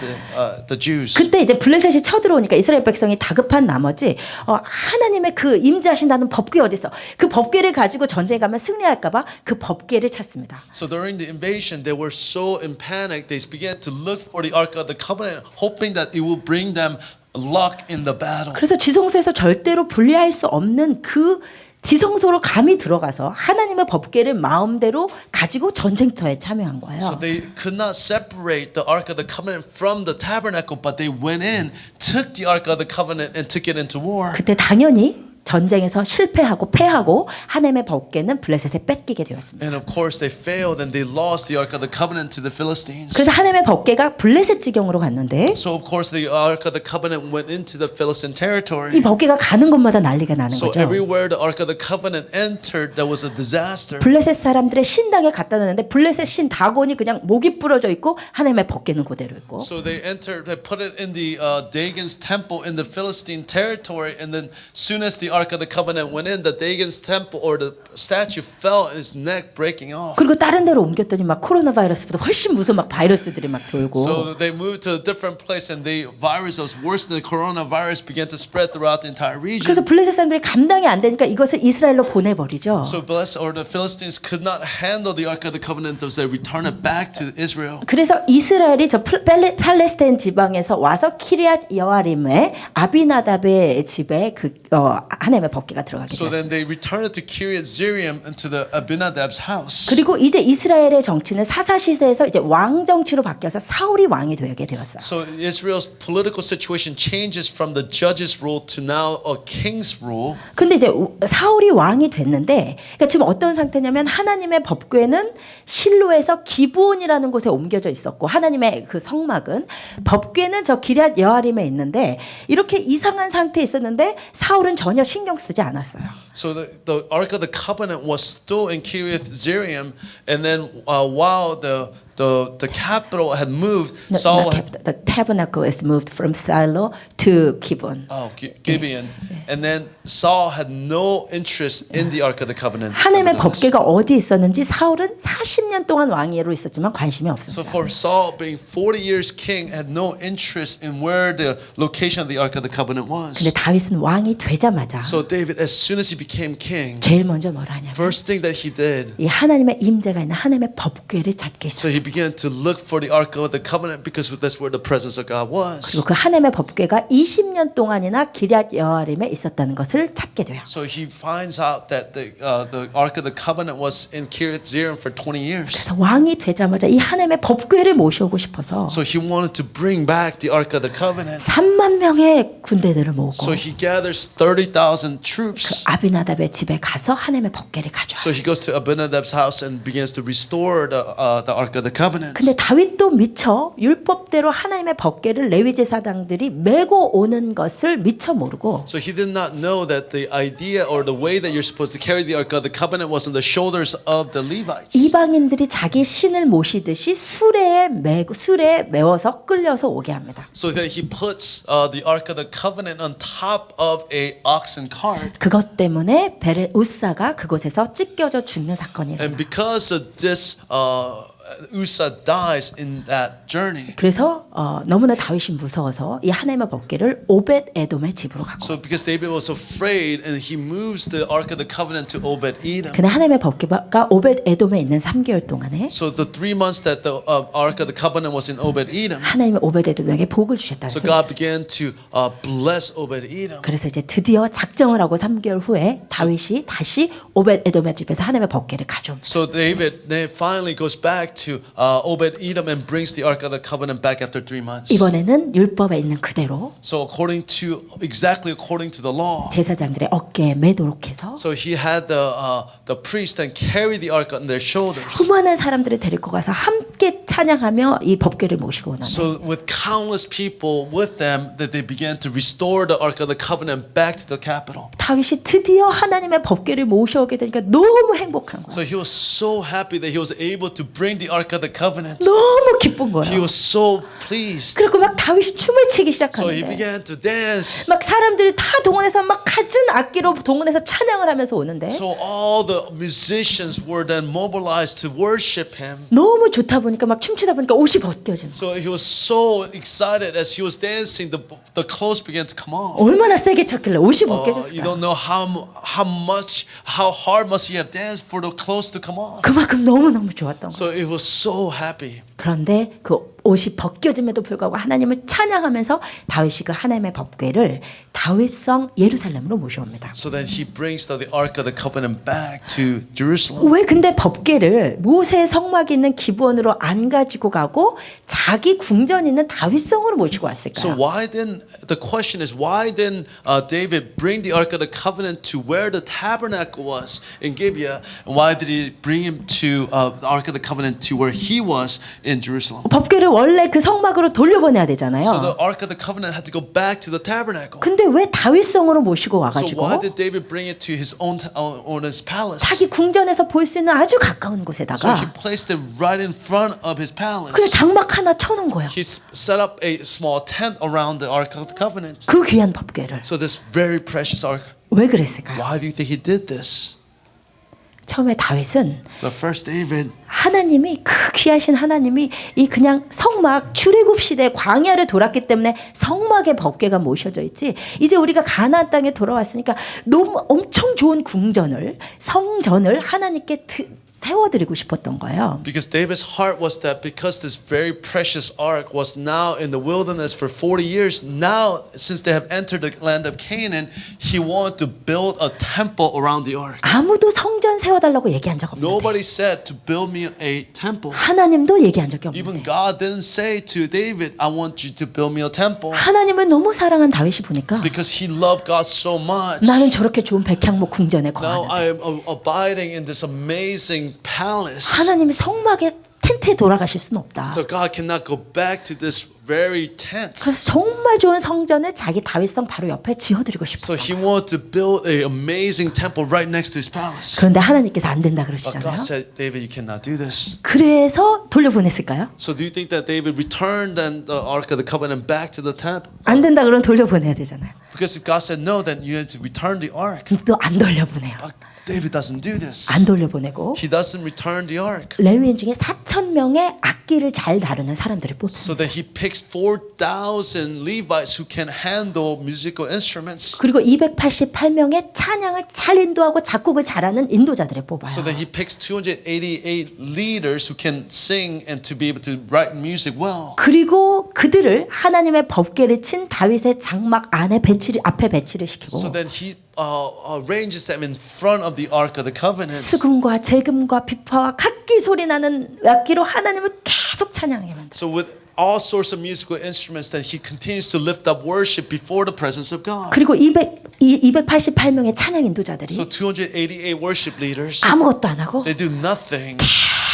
the Jews. 그때 이제 블레셋이 쳐들어오니까 이스라엘 백성이 다급한 나머지 하나님의 그 임재하신다는 법궤 어디 있어? 그 법궤를 가지고 전쟁에 가면 승리할까봐 그 법궤를 찾습니다. So during the invasion, they were so in panic. They began to look for the Ark of the Covenant, hoping that it will bring them luck in the battle. 그래서 지성소에서 절대로 분리할 수 없는 그 지성소로 감히 들어가서 하나님의 법궤를 마음대로 가지고 전쟁터에 참여한 거예요. So they could not separate the Ark of the Covenant from the tabernacle, but they went in, took the Ark of the Covenant, and took it into war. 그때 당연히 전쟁에서 실패하고 패하고 하나님의 법궤는 블레셋에 뺏기게 되었습니다. And of course, they failed and they lost the Ark of the Covenant to the Philistines. 그래서 하나님의 법궤가 블레셋 지경으로 갔는데 So of course, the Ark of the Covenant went into the Philistine 이 territory. 법궤가 가는 곳마다 난리가 나는 So 거죠. everywhere the Ark of the Covenant entered, there was a disaster. 블레셋 사람들의 신당에 갖다 놨는데 블레셋 신 다곤이 그냥 목이 부러져 있고 하나님의 법궤는 그대로 있고 So they put it in the Dagon's temple in the Philistine territory, and then soon as the Ark of the Covenant went in, the Dagon's temple or the statue fell and his neck breaking off. 그리고 다른 데로 옮겼더니 막 코로나 바이러스보다 훨씬 무서운 막 바이러스들이 막 돌고 So they moved to a different place, and the virus that was worse than the coronavirus began to spread throughout the entire 그래서 region. 블레셋 사람들이 감당이 안 되니까 이것을 이스라엘로 보내버리죠. So the Philistines could not handle the Ark of the Covenant, so they returned it back to Israel. 그래서 이스라엘이 저 팔레스타인 지방에서 와서 키리앗 여아림의 아비나답의 집에 그 하나님의 법궤가 들어가게 So 됐어요. then they returned it to Kiryat Jearim into the Abinadab's house. 그리고 이제 이스라엘의 정치는 사사 시대에서 이제 왕 정치로 바뀌어서 사울이 왕이 되게 되었어요. So Israel's political situation changes from the judge's rule to now a king's rule. 근데 이제 사울이 왕이 됐는데 그러니까 지금 어떤 상태냐면 하나님의 법궤는 실로에서 기브온이라는 곳에 옮겨져 있었고 하나님의 그 성막은 법궤는 저 기럇 여아림에 있는데 이렇게 이상한 상태에 있었는데 사울은 전혀 신경 쓰지 않았어요. So the Ark of the Covenant was still in Kiriath Jearim, and then while the capital had moved, Saul had, The tabernacle is moved from Shiloh to Gibeon. Gibeon, and then Saul had no interest in the Ark of the Covenant. 하나님의 법궤가 어디 있었는지 사울은 40년 동안 왕위로 있었지만 관심이 So 없었어요. for Saul, being 40 years king, had no interest in where the location of the Ark of the Covenant 근데 was. 다윗은 왕이 되자마자 So David, as soon as he became king, 제일 먼저 뭘 하냐면 first thing that he did, 이 하나님의 임재가 있는 하나님의 법궤를 찾기 so 시작해요. he began to look for the Ark of the Covenant because that's where the presence of God was. 그리고 그 하나님의 법궤가 20년 동안이나 기럇 여아림에 있었다는 것을 찾게 돼요. So he finds out that the Ark of the Covenant was in Kiriath Jearim for 20 years. 그래서 왕이 되자마자 이 하나님의 법궤를 모셔오고 싶어서 So he wanted to bring back the Ark of the Covenant. 3만 명의 군대들을 모으고 So he gathers 30,000 troops. 아비나답의 집에 가서 하나님의 법궤를 가져와요. So he goes to Abinadab's house and begins to restore the Ark of the Covenant. 근데 다윗도 미처 율법대로 하나님의 법궤를 레위 제사장들이 메고 오는 것을 미처 모르고 So he did not know that the idea or the way that you're supposed to carry the Ark of the Covenant was on the shoulders of the Levites. 이방인들이 자기 신을 모시듯이 수레에 메워서 끌려서 오게 합니다. So that he puts the Ark of the Covenant on top of a oxen cart. 그것 때문에 우사가 그곳에서 찢겨져 죽는 사건이 And 일어나요. because of this, Uzzah dies in that journey. 그래서 너무나 다윗이 무서워서 이 하나님의 법궤를 오벳 에돔의 집으로 가고 So because David was afraid, and he moves the Ark of the Covenant to Obed Edom. 근데 하나님의 법궤가 오벳 에돔에 있는 3개월 동안에 So the 3 months that the Ark of the Covenant was in Obed Edom, 하나님의 오벳 에돔에게 복을 주셨다는 so 소리죠. God began to bless Obed Edom. 그래서 이제 드디어 작정을 하고 3개월 후에 다윗이 다시 오벳 에돔의 집에서 하나님의 법궤를 가져옵니다. So David then finally goes back to Obed Edom and brings the Ark of the Covenant back after 3 months. 이번에는 율법에 있는 그대로 So exactly according to the law. 제사장들의 어깨에 매도록 해서 So he had the priest then carry the ark on their shoulders. 수많은 사람들을 데리고 가서 함께 찬양하며 이 법궤를 모시고 오는 So with countless people with them, that they began to restore the ark of the covenant back to the capital. 다윗이 드디어 하나님의 법궤를 모셔오게 되니까 너무 행복한 거예요. So he was so happy that he was able to bring the ark of the covenant. 너무 기쁜 He 거예요. was so pleased. 그리고 막 다윗이 춤을 추기 So he 시작하는데 began to dance. 막 사람들이 다 동원해서 막 갖은 악기로 동원해서 찬양을 하면서 오는데 So all the musicians were then mobilized to worship him. 너무 좋다 보니까 막 춤추다 보니까 옷이 벗겨지는 거예요. So he was so excited as he was dancing, the clothes began to come off. 얼마나 세게 쳤길래 옷이 You 벗겨졌을까? don't know how hard must he have danced for the clothes to come off. 그만큼 너무너무 좋았던 거예요. So it was so happy. 그런데 그 옷이 벗겨짐에도 불구하고 하나님을 찬양하면서 다윗이 그 하나님의 법궤를 다윗성 예루살렘으로 모셔옵니다. So then he brings the Ark of the Covenant back to Jerusalem. 왜 근데 법궤를 모세의 성막이 있는 기브온으로 안 가지고 가고 자기 궁전 있는 다윗성으로 모시고 So 왔을까요? the question is, why didn't David bring the Ark of the Covenant to where the tabernacle was in Gibeah? And why did he bring him to the Ark of the Covenant to where he was in Jerusalem? 법궤를 원래 그 성막으로 돌려보내야 되잖아요. So the Ark of the Covenant had to go back to the tabernacle. 근데 왜 다윗성으로 모시고 So 와가지고 why did David bring it to his own his palace? 자기 궁전에서 볼 수 있는 아주 가까운 So he 곳에다가 placed it right in front of his palace. 그냥 장막 하나 쳐놓은 거예요. He set up a small tent around the Ark of the Covenant. 그 귀한 법궤를. So this very precious ark. 왜 그랬을까요? Why do you think he did this? 처음에 다윗은 The first David, 하나님이 그 귀하신 하나님이 이 그냥 성막 출애굽 시대 광야를 돌았기 때문에 성막의 법궤가 모셔져 있지. 이제 우리가 가나안 땅에 돌아왔으니까 너무 엄청 좋은 궁전을 성전을 하나님께 세워드리고 싶었던 거예요. because David's heart was that because this very precious ark was now in the wilderness for 40 years, now since they have entered the land of Canaan, he wanted to build a temple around the ark. 아무도 성전 세워달라고 얘기한 적 없는데 Nobody said to build me a temple. 하나님도 얘기한 적이 없는데 Even God didn't say to David, I want you to build me a temple. 하나님을 너무 사랑한 다윗이 보니까 Because he loved God so much. 나는 저렇게 좋은 백향목 궁전에 Now 거하는데 I am abiding in this amazing palace. 하나님이 성막에 텐트에 돌아가실 수는 없다. So God cannot go back to this very tent. 그래서 정말 좋은 성전을 자기 다윗성 바로 옆에 지어드리고 So 싶어요. he wanted to build an amazing temple right next to his palace. 그런데 하나님께서 안 된다 But 그러시잖아요. God said, David, you cannot do this. 그래서 돌려보냈을까요? So do you think that David returned then the Ark of the Covenant back to the temple? 안 된다 그러면 돌려보내야 되잖아요. Because if God said no, then you had to return the Ark. 근데 또 안 돌려보내요. But David doesn't do this. 안 돌려보내고 He doesn't return the Ark. 레위인 중에 4천 명의 악기를 잘 다루는 사람들을 So 뽑습니다. that he picks 4,000 Levites who can handle musical instruments. 그리고 288명의 찬양을 잘 인도하고 작곡을 잘하는 인도자들을 뽑아요. So that he picks 288 leaders who can sing and to be able to write music well. 그리고 그들을 하나님의 법궤를 친 다윗의 장막 앞에 배치를 시키고 So then he arranges them in front of the Ark of the Covenant. 수금과 재금과 비파와 각기 소리 나는 악기로 하나님을 계속 찬양하게 만들어요. So with all sorts of musical instruments, that he continues to lift up worship before the presence of God. 그리고 288명의 찬양 인도자들이 So 288 worship leaders, 아무것도 안 하고 they do nothing.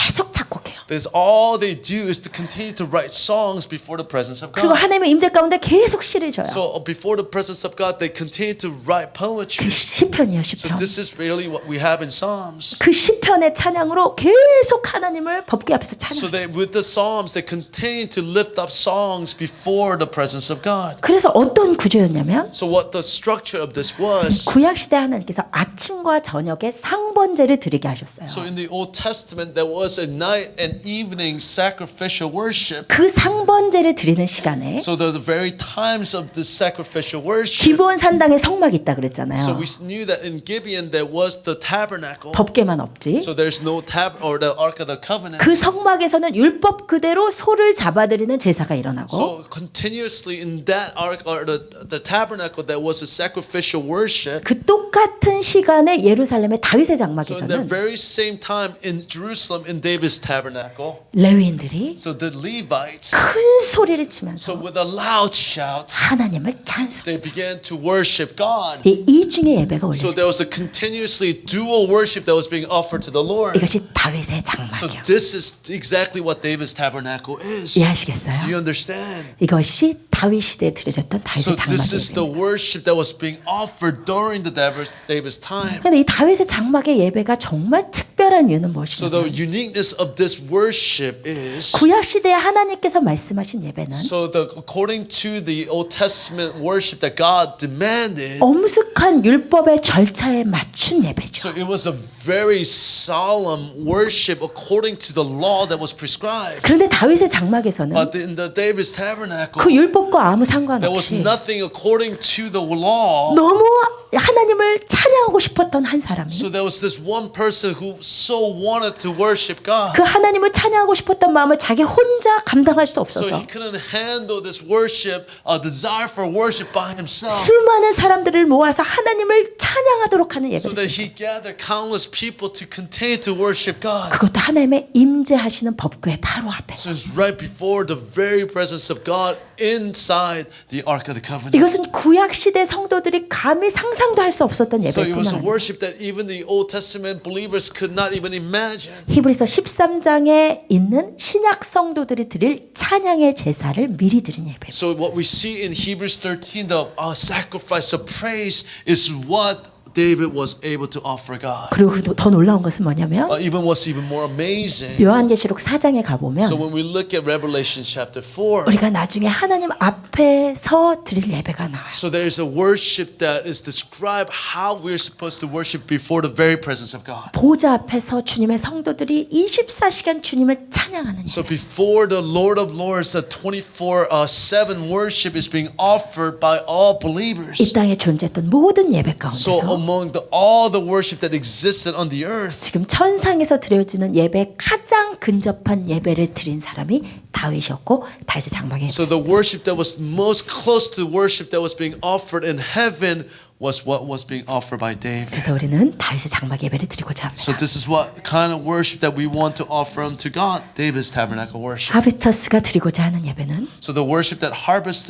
계속 작곡해요. There's all they do is to continue to write songs before the presence of 그리고 God. 하나님의 임재 가운데 계속 시를 져요. So before the presence of God, they continue to write 그 poetry. 시편이에요, So 시편. this is really what we have in Psalms. 그 시편의 찬양으로 계속 하나님을 법궤 앞에서 So 찬양. they, with the Psalms, they continue to lift up songs before the presence of God. 그래서 어떤 구조였냐면 So what the structure of this was, 구약 시대 하나님께서 아침과 저녁에 상번제를 드리게 하셨어요. so in the Old Testament, there was a night and evening sacrificial worship. 그 상번제를 드리는 시간에 So the very times of this sacrificial worship. 기브온 산당에 성막이 있다 So 그랬잖아요. we knew that in Gibeon there was the tabernacle. 법궤만 없지. So there's no or the Ark of the Covenant. 그 성막에서는 율법 그대로 소를 잡아드리는 제사가 일어나고 So continuously in that ark or the tabernacle there was a sacrificial worship. 그 똑같은 시간에 예루살렘의 다윗의 So in that 장막에서는 very same time in Jerusalem in David's tabernacle, 레위인들이 so the Levites, 큰 소리를 so 치면서 with a loud shout, 하나님을 찬송. they began to worship God. 이 중에 예배가 So 올려져. there was a continuously dual worship that was being offered to the Lord. 이것이 다윗의 So 장막이요. this is exactly what David's tabernacle is. 이해하시겠어요? Do you understand? 이것이 다윗 시대에 드려졌던 So 다윗의 this is the 장막이에요. worship that was being offered during the David's time. 근데 이 다윗의 장막의 예배가 정말 특별한 이유는 So the 무엇이냐면 uniqueness of this worship is, 구약 시대에 하나님께서 말씀하신 예배는 so according to the Old Testament worship that God demanded, 엄숙한 율법의 절차에 맞춘 예배죠. so it was a very solemn worship according to the law that was prescribed. 그런데 다윗의 장막에서는 But in the David's tabernacle, 그 율법과 아무 there was 상관없이 nothing according to the law. 너무 하나님을 찬양하고 싶었던 한 사람이 So there was this one person who so wanted to worship God. 그 하나님을 찬양하고 싶었던 마음을 자기 혼자 감당할 수 So 없어서 he couldn't handle this worship, a desire for worship by himself. 수많은 사람들을 모아서 하나님을 찬양하도록 하는 So 예배를 that he gathered countless people to continue to worship God. 그것도 하나님의 임재하시는 법궤 바로 앞에. So it's right before the very presence of God inside the Ark of the Covenant. 이것은 구약 시대 성도들이 감히 상상도 할 수 없었던 So it was a 예배뿐만 아니라 worship that even the Old Testament believers could not even imagine. 히브리서 13장에 있는 신약 성도들이 드릴 찬양의 제사를 미리 드린 예배. So what we see in Hebrews 13, the sacrifice of praise is what David was able to offer God. 그리고 더 놀라운 것은 뭐냐면 What's even more amazing. 요한계시록 4장에 가보면 So when we look at Revelation chapter 4, 우리가 나중에 하나님 앞에서 드릴 예배가 나와요. so there is a worship that is described how we're supposed to worship before the very presence of God. 보좌 앞에서 주님의 성도들이 24시간 주님을 찬양하는 So 예배. before the Lord of Lords, the 24/7 worship is being offered by all believers. 이 땅에 존재했던 모든 예배 So 가운데서 among all the worship that existed on the earth, 지금 천상에서 드려지는 예배에 가장 근접한 예배를 드린 사람이 다윗이었고 다윗의 장막에 so the worship that was most close to the worship that was being offered in heaven was what was being offered by David. 그래서 우리는 다윗의 장막 예배를 드리고자 So 합니다. this is what kind of worship that we want to offer unto God, David's tabernacle worship. 하비터스가 드리고자 하는 예배는 So the worship that harvest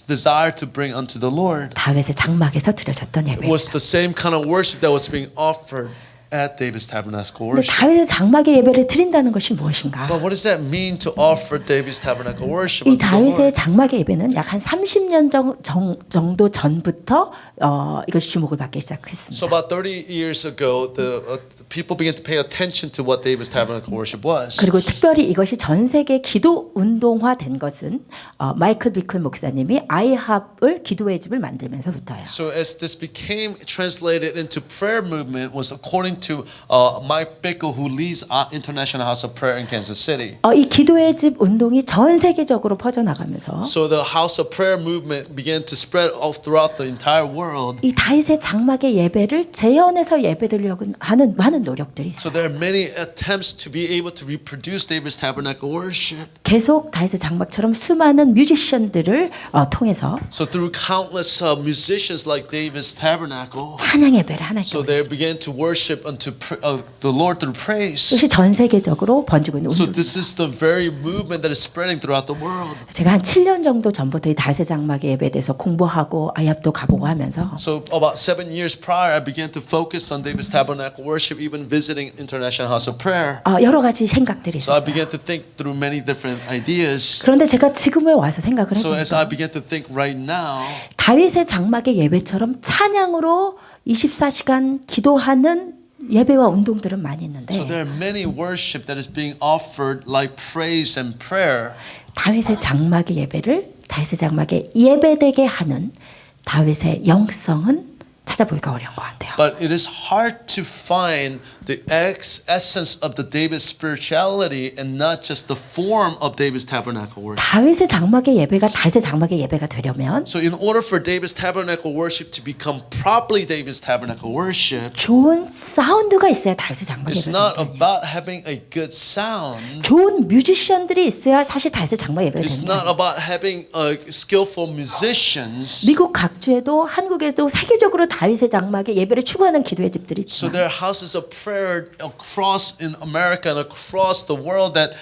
desire to bring unto the Lord 다윗의 장막에서 드려졌던 예배. was the same kind of worship that was being offered at David's tabernacle 근데 worship. 다윗의 장막의 예배를 드린다는 것이 무엇인가? But what does that mean to offer David's tabernacle worship 이 unto the 다윗의 Lord? 장막의 예배는 약 한 30년 정도 전부터 이것이 주목을 받기 So 시작했습니다. about 30 years ago, the people began to pay attention to what David's tabernacle worship was. 그리고 특별히 이것이 전 세계 기도 운동화된 것은 마이클 비클 목사님이 아이합을 기도의 집을 만들면서부터예요. So as this became translated into prayer movement was according to Mike Bickle, who leads International House of Prayer in Kansas City. 이 기도의 집 운동이 전 세계적으로 퍼져나가면서 So the House of Prayer movement began to spread all throughout the entire world. 이 다윗의 장막의 예배를 재현해서 예배드리려고 하는 많은 노력들이 So 있어요. there are many attempts to be able to reproduce David's tabernacle worship. 계속 다윗의 장막처럼 수많은 뮤지션들을 통해서 So through countless musicians like David's tabernacle, 찬양 예배를 하나님께 so they began to worship unto the Lord through praise. 이것이 전 세계적으로 번지고 있는 So 운동. this is the very movement that is spreading throughout the world. 제가 한 7년 정도 전부터 이 다윗의 장막의 예배에 대해서 공부하고 아이합도 가보고 하면서 So about 7 years prior, I began to focus on David's tabernacle worship, even visiting International House of Prayer. 여러 가지 생각들이 So I 있었어요. began to think through many different ideas. 그런데 제가 지금에 와서 생각을 So as I 해보니까 began to think right now, 다윗의 장막의 예배처럼 찬양으로 24시간 기도하는 예배와 운동들은 많이 있는데 so there are many worship that is being offered like praise and prayer. 다윗의 장막의 예배를 다윗의 장막에 예배되게 하는 다윗의 영성은 찾아보기가 어려운 것 같아요. But it is hard to find the essence of the David's spirituality and not just the form of David's tabernacle worship. 다윗의 장막의 예배가 다윗의 장막의 예배가 되려면 So in order for David's tabernacle worship to become properly David's tabernacle worship, 좋은 사운드가 있어야 다윗의 장막의 it's 예배가 not 되거든요. about having a good sound. 좋은 뮤지션들이 있어야 사실 다윗의 장막 예배가 It's 되는 not 거예요. about having skillful musicians. 미국 각주에도 한국에도 세계적으로 다윗의 장막의 예배를 추구하는 기도의 집들이 So 있지만 there are houses of prayer across in America and across the world that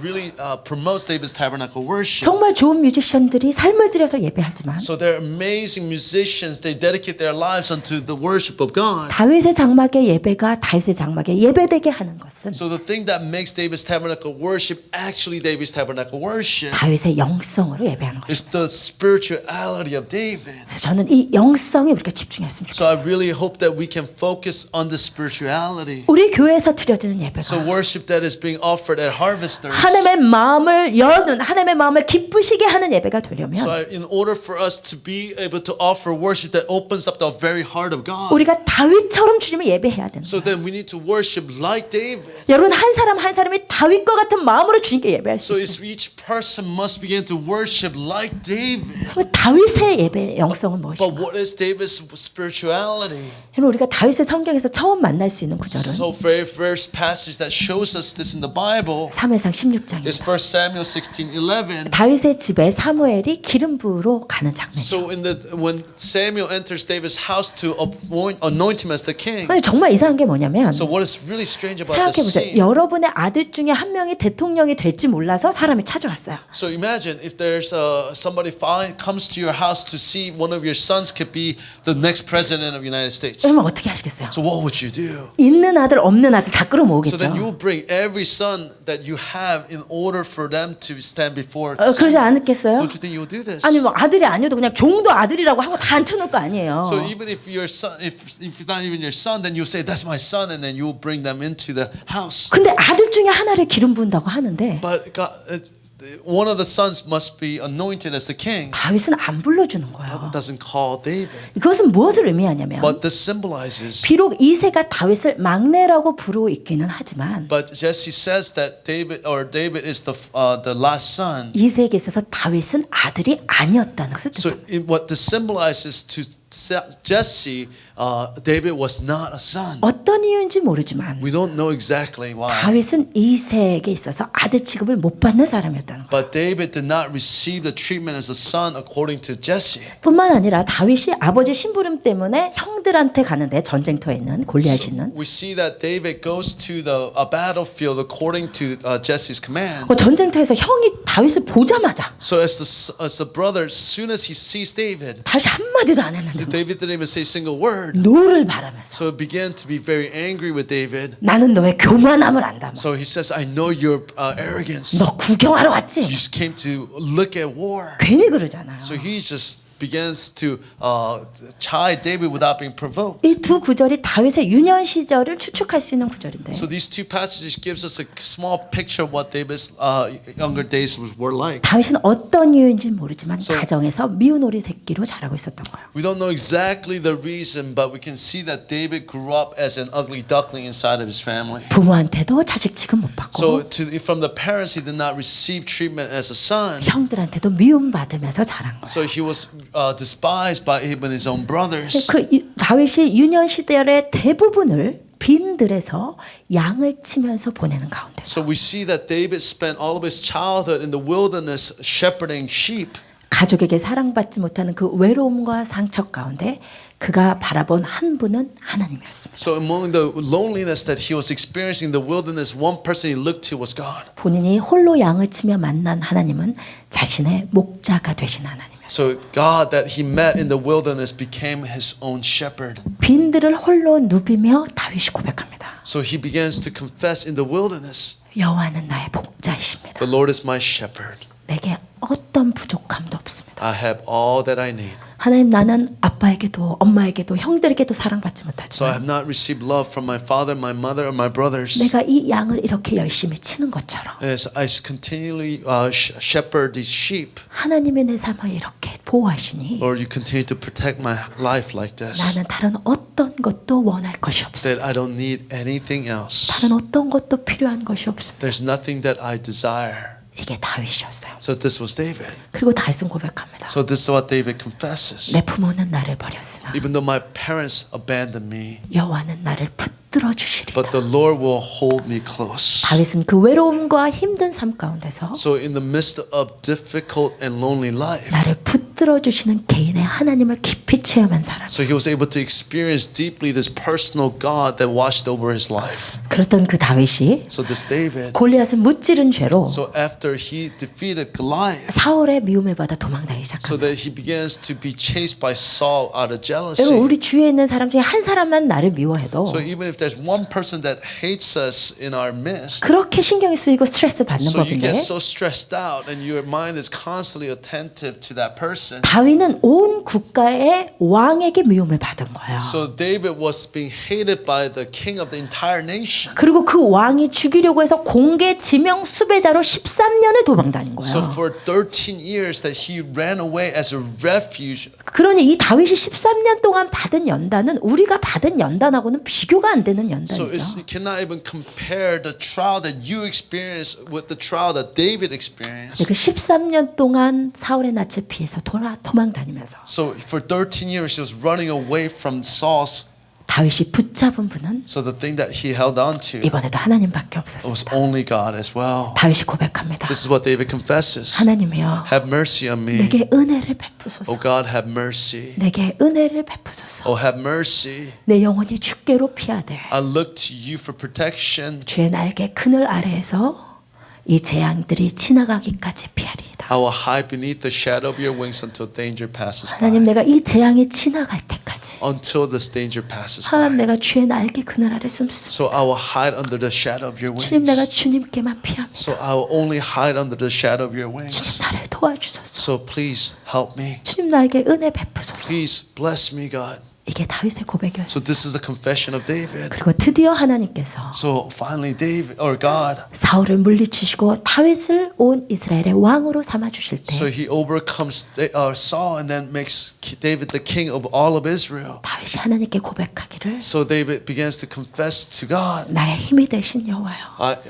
really promotes David's tabernacle worship. 정말 좋은 뮤지션들이 삶을 들여서 예배하지만 So there are amazing musicians. They dedicate their lives unto the worship of God. 다윗의 장막의 예배가 다윗의 장막에 예배되게 하는 것은 So the thing that makes David's tabernacle worship actually David's tabernacle worship 다윗의 영성으로 예배하는 것입니다. is the spirituality of David. 그래서 저는 이 영성에 우리가 집중했으면 So I 좋겠어요. really hope that we can focus on the spirituality. 우리 교회에서 드려지는 So 예배가 worship that is being offered at Harvesters. 하나님의 마음을 여는 하나님의 마음을 기쁘시게 하는 예배가 되려면 So in order for us to be able to offer worship that opens up the very heart of God, 우리가 다윗처럼 주님을 예배해야 된다. so then we need to worship like David. 여러분 한 사람 한 사람이 다윗과 같은 마음으로 주님께 예배할 수 So 있어요. each person must begin to worship like David. 그럼 다윗의 예배 영성은 But 무엇인가? what is David's spirituality? 여러분 우리가 다윗의 성경에서 처음 만날 수 있는 구절은 So very first passage that shows us this in the Bible 사무엘상 is 16장입니다. 1 Samuel 16:11. 다윗의 집에 사무엘이 기름 부으러 가는 장면. So when Samuel enters David's house to anoint him as the king. 근데 정말 이상한 게 뭐냐면 So what is really strange about 생각해 this 보세요. scene? 여러분의 아들 중에 한 명이 대통령이 될지 몰라서 사람이 찾아왔어요. So imagine if there's somebody comes to your house to see one of your sons could be the next president of the United States. 그러면 어떻게 하시겠어요? So what would you do? 있는 아들 없는 아들 다 So 끌어모으겠죠. then you bring every son that you have in order for them to stand before. 그러지 않겠어요? Don't you think you will do this? 아니 뭐 아들이 아니어도 그냥 종도 아들이라고 하고 다 앉혀놓을 거 아니에요. So even if your son, if it's not even your son, then you say that's my son, and then you will bring them into the house. 근데 아들 중에 하나를 기름 부은다고 하는데 But God, one of the sons must be anointed as the king. 다윗은 안 불러주는 But 거예요. it doesn't call David. 이것은 무엇을 의미하냐면 But this symbolizes. 비록 이새가 다윗을 막내라고 부르고 있기는 하지만 But Jesse says that David is the last son. 이새에게 있어서 다윗은 아들이 아니었다는 것을 So 뜻합니다. what this symbolizes to Jesse, David was not a son. 어떤 이유인지 모르지만 We don't know exactly why. 다윗은 이새에게 있어서 아들 취급을 못 받는 사람이었다는 거예요. But David did not receive the treatment as a son according to Jesse. 뿐만 아니라 다윗이 아버지 심부름 때문에 형들한테 가는데 전쟁터에 있는 골리앗이 있는 We see that David goes to the battlefield according to Jesse's command. 전쟁터에서 형이 다윗을 보자마자 So as the brother, as soon as he sees David, 다시 한마디도 안 했는데 David didn't even say a single word. 노를 바라면서 So he began to be very angry with David. 나는 너의 교만함을 안다. So he says, I know your arrogance. 너 구경하러 You 왔지? just came to look at war. 괜히 그러잖아요. So he just begins to chide David without being provoked. 이 두 구절이 다윗의 유년 시절을 추측할 수 있는 구절인데 So these two passages gives us a small picture of what David's younger days were like. 다윗은 어떤 이유인지 모르지만 가정에서 미운 오리 새끼로 자라고 있었던 거예요. We don't know exactly the reason, but we can see that David grew up as an ugly duckling inside of his family. 부모한테도 자식 취급 못 받고 So from the parents, he did not receive treatment as a son. 형들한테도 미움받으면서 자란 거예요. So he was despised by even his own brothers. 다윗이 유년 시절의 대부분을 빈들에서 양을 치면서 보내는 가운데서 So we see that David spent all of his childhood in the wilderness shepherding sheep. 가족에게 사랑받지 못하는 그 외로움과 상처 가운데 그가 바라본 한 분은 하나님이었습니다. So among the loneliness that he was experiencing in the wilderness, one person he looked to was God. 본인이 홀로 양을 치며 만난 하나님은 자신의 목자가 되신 하나님이었습니다. So God that he met in the wilderness became his own shepherd. 빈들을 홀로 누비며 다윗이 고백합니다. So he begins to confess in the wilderness, 여호와는 나의 목자이십니다. the Lord is my shepherd. 내게 어떤 부족함도 없습니다. I have all that I need. 하나님 나는 아빠에게도 엄마에게도 형들에게도 사랑받지 So I 못하지만 have not received love from my father, my mother, or my brothers. 내가 이 양을 이렇게 열심히 치는 것처럼 As I continually shepherd these sheep, 하나님의 내 삶을 이렇게 보호하시니 Lord, you continue to protect my life like this. 나는 다른 어떤 것도 원할 것이 없습니다. That I don't need anything else. 다른 어떤 것도 필요한 것이 없습니다. There's nothing that I desire. 이게 다윗이었어요. So this was David. 그리고 다윗은 고백합니다. So this is what David confesses. 내 부모는 나를 버렸으나 Even though my parents abandoned me, 여호와는 나를 붙들어 주시리다. but the Lord will hold me close. 다윗은 그 외로움과 힘든 삶 가운데서 So in the midst of difficult and lonely life, 나를 붙들어 주시는 개인의 하나님을 깊이 체험한 사람. so he was able to experience deeply this personal God that watched over his life. 그랬던 그 다윗이 So this David, 골리앗을 무찌른 죄로 so after he defeated Goliath, 사울의 미움을 받아 도망다니기 so 시작합니다. that he begins to be chased by Saul out of 여러분 jealousy. 우리 주위에 있는 사람 중에 한 사람만 나를 미워해도 So even if there's one person that hates us in our midst, 그렇게 신경이 쓰이고 스트레스 받는 so you 법인데 get so stressed out and your mind is constantly attentive to that person. 다윗은 온 국가의 왕에게 미움을 받은 거야. So David was being hated by the king of the entire nation. 그리고 그 왕이 죽이려고 해서 공개 지명 수배자로 13년을 도망다닌 거야. So for 13 years that he ran away as a refuge. 그러니 이 다윗이 13년 동안 받은 연단은 우리가 받은 연단하고는 비교가 안 되는 So 연단이죠. you cannot even compare the trial that you experience with the trial that David experienced. 그 13년 동안 사울의 낯을 피해서 도망다니면서 So for 13 years he was running away from Saul's. 다윗이 붙잡은 분은 So the thing that he held on to 이번에도 하나님밖에 was 없었습니다. only God as well. 다윗이 고백합니다. This is what David confesses. 하나님이여 Have mercy on me. 내게 은혜를 베푸소서. Oh God, have mercy. 내게 은혜를 베푸소서. Oh, have mercy. 내 영혼이 주께로 피하되 I look to you for protection. 주의 날개 그늘 아래에서 이 재앙들이 지나가기까지 피하리이다. I will hide beneath the shadow of your wings until danger passes 하나님 by. 내가 이 재앙이 지나갈 때까지 Until this danger passes 하나님 by. 내가 주의 날개 그늘 아래 숨습니다. So I will hide under the shadow of your 주님 내가 wings. 주님께만 피합니다. So I will only hide under the shadow of your wings. 주님 나를 도와주소서. So please help me. 주님 나에게 은혜 베푸소서. Please bless me, God. 이게 다윗의 고백이었어요. So this is the confession of David. 그리고 드디어 하나님께서 So finally David or God, 사울을 물리치시고 다윗을 온 이스라엘의 왕으로 삼아 주실 so 때 he overcomes Saul and then makes David the king of all of Israel. 다윗이 하나님께 고백하기를 So David begins to confess to God, 나의 힘이 되신 여호와여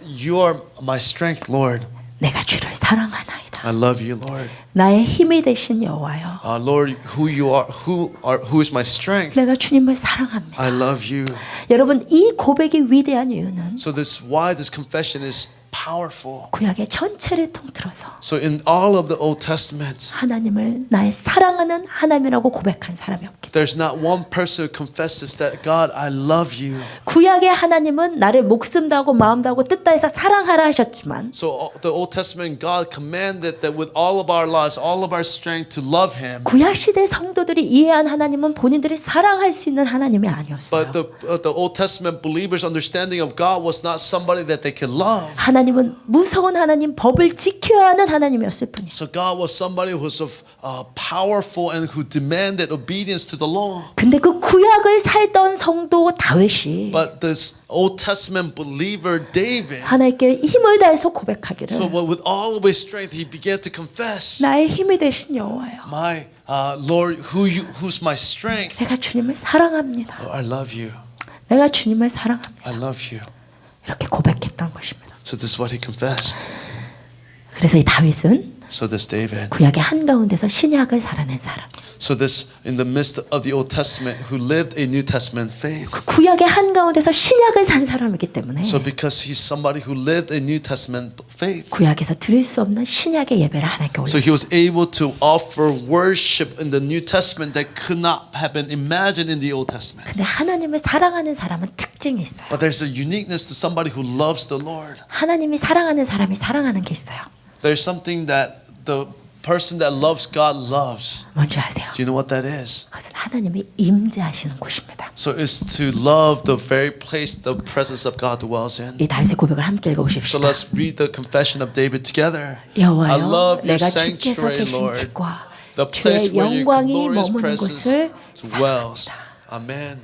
you are my strength, Lord. 내가 주를 사랑하나이다. I love you, Lord. 나의 힘이 되신 여호와여 Lord, who is my strength? 내가 주님을 사랑합니다. I love you. 여러분 이 고백이 위대한 이유는 So why this confession is powerful. 구약의 전체를 통틀어서 So in all of the Old Testament, 하나님을 나의 사랑하는 하나님이라고 고백한 사람이 없기 때문에 There's not one person who confesses that God, I love you. 구약의 하나님은 나를 목숨 다하고 마음 다하고 뜻 다해서 사랑하라 하셨지만 So the Old Testament God commanded that with all of our lives, all of our strength to love Him. 구약 시대 성도들이 이해한 하나님은 본인들이 사랑할 수 있는 하나님이 아니었어요. But the Old Testament believers' understanding of God was not somebody that they could love. 하나님은 무서운 하나님, 법을 지켜야 하는 하나님이었을 뿐이에요. So God was somebody who was powerful and who demanded obedience to the law. 근데 그 구약을 살던 성도 다윗이 But this Old Testament believer David, 하나님께 힘을 다해서 so 고백하기를 with all of his strength, he began to confess, 나의 힘이 되신 여호와여, "My Lord, who's my strength? 내가 주님을 사랑합니다. Oh, I love you. 내가 주님을 사랑합니다. I love you." 이렇게 고백했던 것입니다. So this is what he confessed. 그래서 이 다윗은 So this David. 구약의 한가운데서 신약을 살아낸 사람. So this in the midst of the Old Testament who lived a New Testament faith. 그 구약의 한가운데서 신약을 산 사람이기 때문에 So because he's somebody who lived a New Testament faith. 구약에서 드릴 수 없는 신약의 예배를 하나님께 So 올려. he was able to offer worship in the New Testament that could not have been imagined in the Old Testament. 근데 하나님을 사랑하는 사람은 특징이 있어요. But there's a uniqueness to somebody who loves the Lord. 하나님이 사랑하는 사람이 사랑하는 게 있어요. There's something that the person that loves God loves. 뭔지 아세요? Do you know what that is? 그것은 하나님이 임재하시는 곳입니다. So it's to love the very place the presence of God dwells in. 이 다윗의 고백을 함께 So 읽어보십시다. let's read the confession of David together. I 여호와여, love your 내가 주께서 sanctuary, 계신 Lord. 집과 The place 주의 where your 영광이 glorious 머무는 presence 곳을 dwells. 사랑합니다. Amen.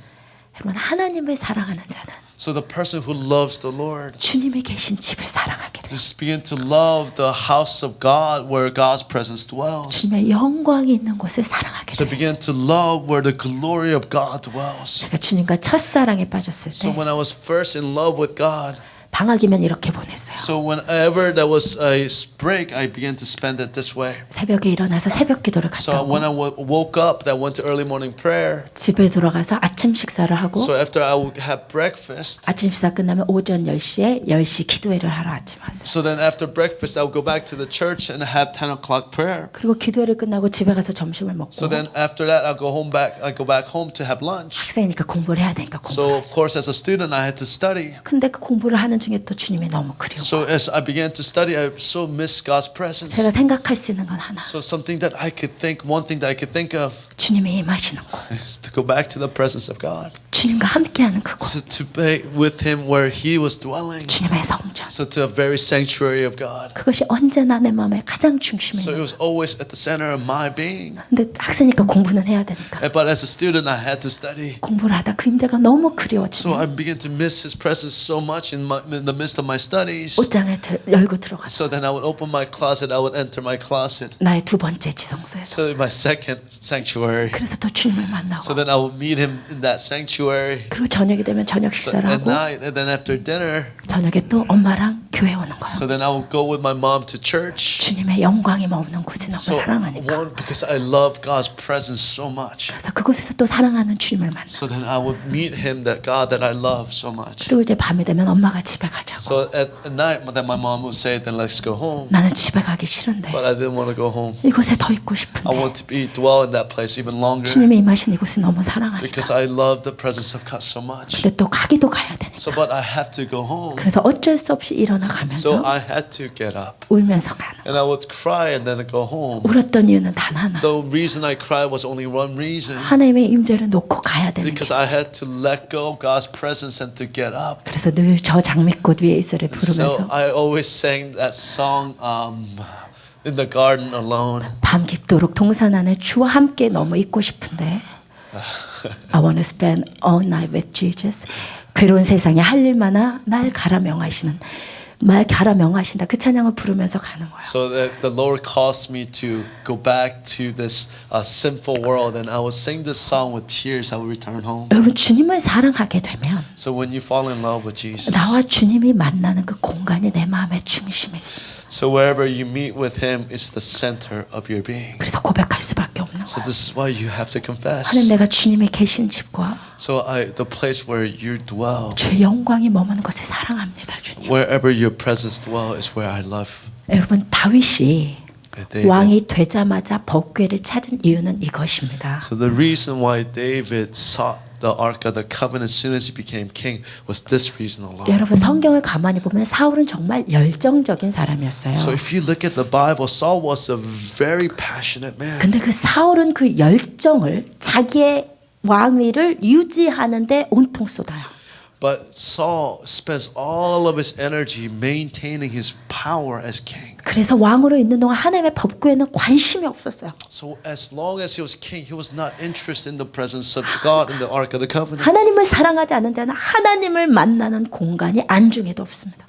여러분, 하나님을 사랑하는 자는 So the person who loves the Lord 주님이 계신 집을 사랑하게 돼요. just begin to love the house of God where God's presence dwells. 주님의 영광이 있는 곳을 사랑하게 So 돼요. begin to love where the glory of God dwells. 제가 주님과 첫사랑에 빠졌을 So 때 when I was first in love with God, 방학이면 이렇게 보냈어요. so whenever there was a break, I began to spend it this way. 새벽에 일어나서 새벽 기도를 So 갔다 when I 오고 woke up, I went to early morning prayer. 집에 들어가서 아침 식사를 하고 So after I would have breakfast, 아침 식사 끝나면 오전 10시에 10시 기도회를 하러 아침 왔어요. so then after breakfast, I would go back to the church and have 10 o'clock prayer. 그리고 기도회를 끝나고 집에 가서 점심을 먹고 So then after that, I go back home to have lunch. 학생이니까 공부를 해야 되니까 So 공부를 of course, as a student, I had to study. 근데 그 공부를 하는 중에 또 주님이 너무 그리워. So as I began to study, I so missed God's presence. 제가 생각할 수 있는 건 하나. So something that I could think, one thing that I could think of 주님이 임하시는 곳. is to go back to the presence of God. 주님과 함께하는 그곳. So to be with Him where He was dwelling. 주님의 성전. So to a very sanctuary of God. 그것이 언제나 내 마음의 가장 중심에 So it 있는 was always at the center of my being. 근데 학생이니까 공부는 해야 되니까 But as a student, I had to study. 공부를 하다 그 임재가 너무 So 그리워지면 I began to miss His presence so much in the midst of my studies. 옷장에 열고 들어가서 So then I would open my closet, I would enter my closet. 나의 두 번째 지성소에서 So my second sanctuary. 그래서 또 주님을 So 만나고 then I would meet Him in that sanctuary. 그리고 저녁이 되면 저녁 So 식사를 at 하고 night, and then after dinner, 저녁에 또 엄마랑 교회 오는 거예요. so then I would go with my mom to church. 주님의 영광이 머무는 곳에 너무 So 사랑하니까 one, because I love God's presence so much. 그래서 그곳에서 또 사랑하는 주님을 만나. So then I would meet Him, that God that I love so much. 그리고 이제 밤이 되면 엄마가 집에 가자고. So at night, then my mom would say, then let's go home. 나는 집에 가기 싫은데 But I didn't want to go home. 이곳에 더 있고 I 싶은데 want to dwell in that place even longer 주님이 임하신 이곳이 너무 사랑하니까. because I love the presence of God so much. 근데 또 가기도 가야 되니까. So, but I have to go home. 그래서 어쩔 수 없이 일어나 So 가면서 I had to get up 울면서 가는. and I would cry and then go home. 울었던 이유는 단 하나. The reason I cried was only one reason. 하나님의 임재를 놓고 가야 되는 게. Because I had to let go of God's presence and to get up. 그래서 늘 저 장미꽃 위에 있으를 So 부르면서 I always sang that song in the garden alone. 밤 깊도록 동산 안에 주와 함께 너무 있고 싶은데 I want to spend all night with Jesus. 괴로운 세상에 할 일마나 날 가라 명하시는 말 가라 명하신다. 그 찬양을 부르면서 가는 거야. So that the Lord caused me to go back to this sinful world, and I would sing this song with tears. I would return home. 여러분 주님을 사랑하게 되면 So when you fall in love with Jesus, 나와 주님이 만나는 그 공간이 내 마음의 중심에 있어. so wherever you meet with Him is the center of your being. 그래서 고백할 수밖에 없는 So 거야. this is why you have to confess. 하나님 내가 주님이 계신 집과 So the place where you dwell, 주의 영광이 머무는 곳을 사랑합니다, 주님. wherever your presence dwell, is where I love. 여러분 다윗이 David. 왕이 되자마자 법궤를 찾은 이유는 이것입니다. So the reason why David sought the Ark of the Covenant as soon as he became king was this reason alone. 여러분 성경을 가만히 보면 사울은 정말 열정적인 사람이었어요. So if you look at the Bible, Saul was a very passionate man. 근데 그 사울은 그 열정을 자기의 왕위를 유지하는데 온통 쏟아요. But Saul spends all of his energy maintaining his power as king. 그래서 왕으로 있는 동안 하나님의 법궤에는 관심이 없었어요. So as long as he was king, he was not interested in the presence of God in the Ark of the Covenant. 하나님을 사랑하지 않는 자는 하나님을 만나는 공간이 안중에도 없습니다.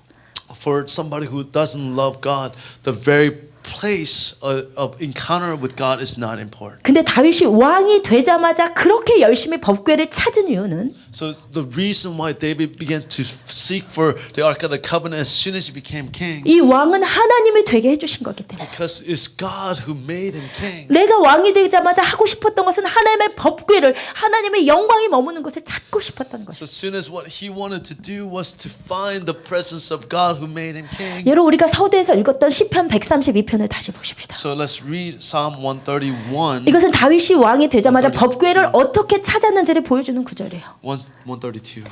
For somebody who doesn't love God, the very place of encounter with God is not important. 근데 다윗이 왕이 되자마자 그렇게 열심히 법궤를 찾은 이유는 So the reason why David began to seek for the Ark of the Covenant as soon as he became king, 이 왕은 하나님이 되게 해주신 거기 때문에 because it's God who made him king. 내가 왕이 되자마자 하고 싶었던 것은 하나님의 법궤를 하나님의 영광이 머무는 곳을 찾고 싶었던 So 것이죠. as soon as what he wanted to do was to find the presence of God who made him king. 여러분 우리가 서두에서 읽었던 시편 132편을 다시 보십시다. So let's read Psalm 131. 이것은 다윗이 왕이 되자마자 법궤를 어떻게 찾았는지를 보여주는 구절이에요. 132.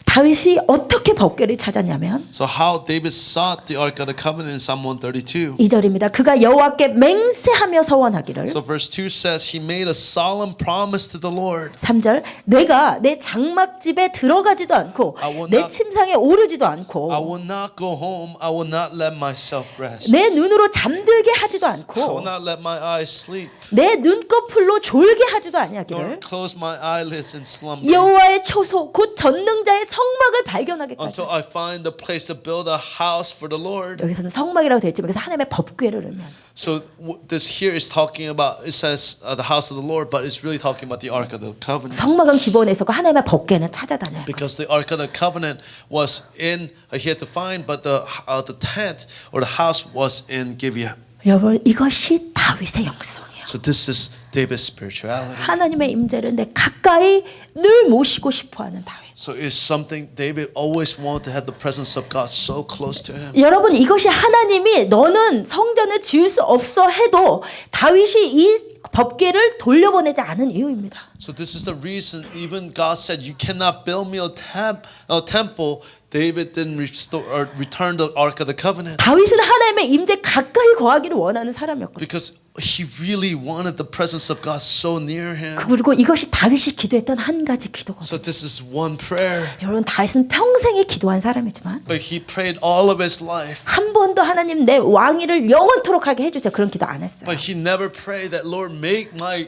다윗이 어떻게 법궤를 찾았냐면 So how David sought the Ark of the Covenant in Psalm 132. 2절입니다. 그가 여호와께 맹세하며 서원하기를. So verse 2 says he made a solemn promise to the Lord. 3절 내가 내 장막집에 들어가지도 않고 I will 내 not- 침상에 오르지도 않고 I will not go home. I will not let myself rest. 내 눈으로 잠들게 하지도 I will 않고 not let my eyes sleep, 내 눈꺼풀로 졸게 하지도 nor 아니하기를 close my eyelids in slumber 여호와의 초소 곧 전능자의 성막을 발견하기까지. until I find the place to build a house for the Lord. 여기서는 성막이라고 되어 있지만 그래서 하나님의 법궤를 의미하는. So this here is talking about, it says the house of the Lord, but it's really talking about the Ark of the Covenant. 성막은 기본에 있었고 하나님의 법궤는 찾아다녀요. Because the Ark of the Covenant was in, he had to find, but the tent or the house was in Gibeah. 여러분 이것이 다윗의 영성이에요. So this is David's spirituality. 하나님의 임재를 내 가까이 늘 모시고 싶어하는 다윗. So it's something David always wanted to have the presence of God so close to him. 여러분 이것이 하나님이 너는 성전을 지을 수 없어 해도 다윗이 이 법궤를 돌려보내지 않은 이유입니다. So this is the reason even God said you cannot build me a temple. David didn't restore or return the Ark of the Covenant 다윗은 하나님의 임재 가까이 거하기를 원하는 사람이었거든요. because he really wanted the presence of God so near him. 그리고 이것이 다윗이 기도했던 한 가지 기도거든요. So this is one prayer. 여러분 다윗은 평생에 기도한 사람이지만 But he prayed all of his life. 한 번도 하나님 내 왕위를 영원토록 하게 해주세요. 그런 기도 안 했어요. But he never prayed that Lord make my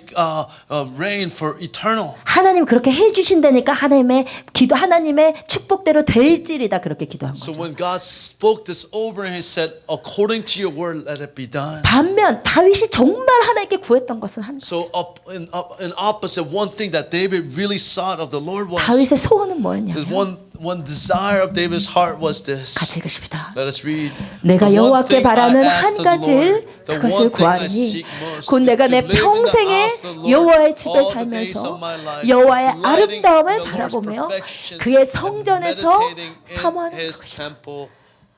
reign for eternal. 하나님 그렇게 해주신다니까 하나님의 기도 하나님의 축복대로 될지리다 그렇게 기도한 So 거죠. when God spoke this over him, he said, according to your word, let it be done. 반면 다윗이 정말 하나님께 구했던 것은 한 So in opposite, one thing that David really sought of the Lord was, 다윗의 소원은 there's 뭐였냐면 one desire of David's heart was this. 같이 읽으십시다. Let us read. 내가 The one 여호와께 thing I 바라는 ask 한 the 가지를 Lord, the 그것을 one thing I 구하니 seek most 곧 is 내가 to 내 live in the 평생에 house of the Lord 여호와의 집에 all the days 살면서 of my life, 여호와의 delighting 아름다움을 in the Lord's 바라보며 perfections 그의 and 성전에서 meditating in 사모하는 His 것이다. temple.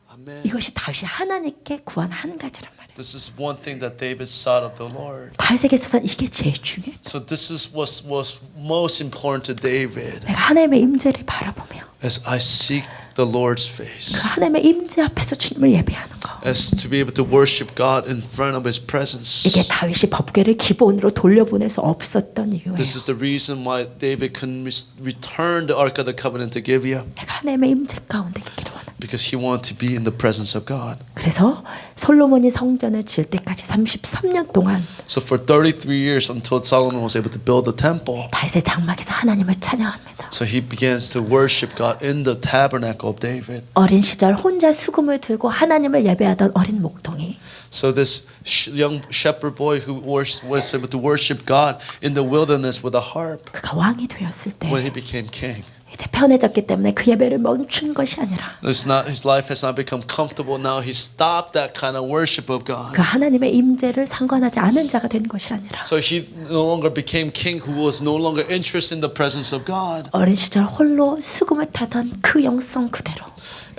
Amen. 이것이 다윗이 하나님께 구한 한 가지란 말이에요. This is one thing that David sought of the Lord. 다윗에게 있어서 이게 제일 중요해요. So this is was most important to David 내가 하나님의 임재를 바라보며 as I seek the Lord's 그 face, 하나님의 임재 앞에서 주님을 예배하는 거. as to be able to worship God in front of His presence. 이게 다윗이 법궤를 기본으로 돌려보낼 수 없었던 이유예요. This is the reason why David couldn't return the Ark of the Covenant to Gibeah, 내가 하나님의 임재 가운데 있기를 원합니다. because he wanted to be in the presence of God. 그래서 솔로몬이 성전을 지을 때까지 33년 동안 So for 33 years until Solomon was able to build the temple, 다윗의 장막에서 하나님을 찬양합니다. so he begins to worship God in the tabernacle of David. 어린 시절 혼자 수금을 들고 하나님을 예배하던 어린 목동이 So this young shepherd boy who was able to worship God in the wilderness with a harp, 그가 왕이 되었을 때 when he became king, 이제 편해졌기 때문에 그 예배를 멈춘 것이 아니라 His life has not become comfortable now. He stopped that kind of worship of God. 그 하나님의 임재를 상관하지 않은 자가 된 것이 아니라 So he no longer became king who was no longer interested in the presence of God. 어린 시절 홀로 수금을 타던 그 영성 그대로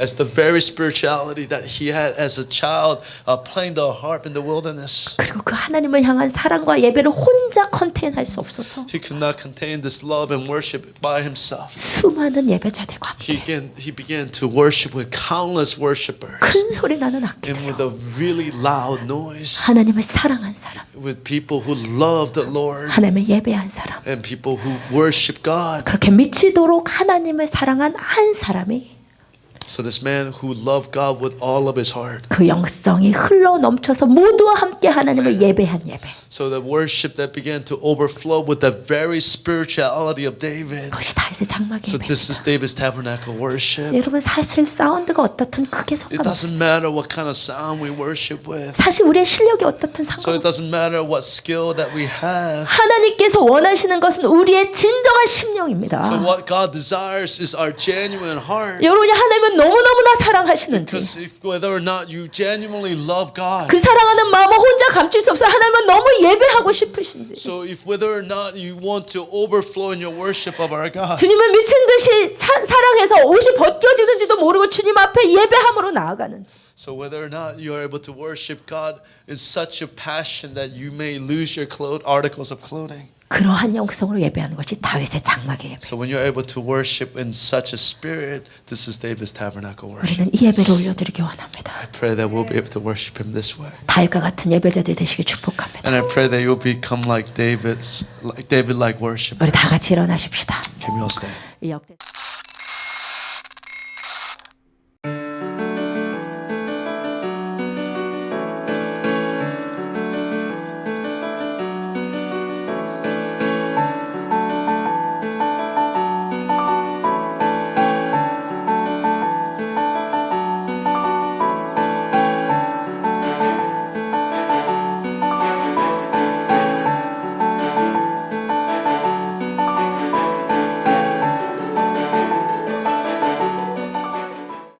As the very spirituality that he had as a child, playing the harp in the wilderness. 그리고 그 하나님을 향한 사랑과 예배를 혼자 컨테인할 수 없어서 He could not contain this love and worship by himself. 수많은 예배자들과 He 함께 began to worship with countless worshipers 큰 소리 나는 and with 악기들로 a really loud noise, 하나님을 사랑한 사람, with people who loved the Lord 하나님을 예배한 사람, and people who worship God. 그렇게 미치도록 하나님을 사랑한 한 사람이 So this man who loved God with all of his heart. 그 영성이 흘러 넘쳐서 모두와 함께 하나님을 예배한 예배. So the worship that began to overflow with the very spirituality of David. 그것이 다윗의 장막 So 예배. this is David's tabernacle worship. 여러분 사실 사운드가 어떻든 크게 It 상관없어요. doesn't matter what kind of sound we worship with. 사실 우리의 실력이 어떻든 So it 상관없어요. doesn't matter what skill that we have. 하나님께서 원하시는 것은 우리의 진정한 심령입니다. So what God desires is our genuine heart. 여러분이 하나님을 너무너무나 사랑하시는지 Because if whether or not you genuinely love God. 그 사랑하는 마음을 혼자 감출 수 없어요. 하나님은 너무 예배하고 싶으신지 So if whether or not you want to overflow in your worship of our God. 주님을 미친 듯이 사랑해서 옷이 벗겨지는지도 모르고 주님 앞에 예배함으로 나아가는지 So whether or not you are able to worship God in such a passion that you may lose your articles of clothing. 그러한 영성으로 예배하는 것이 다윗의 장막의 예배. So when you're able to worship in such a spirit, this is David's tabernacle worship. 우리는 이 예배를 올려드리기 원합니다. I pray that we'll be able to worship him this way. 다윗과 같은 예배자들 되시길 축복합니다. And I pray that you'll become like David-like worship. 우리 다 같이 일어나십시다. Can we all stand? 이 역대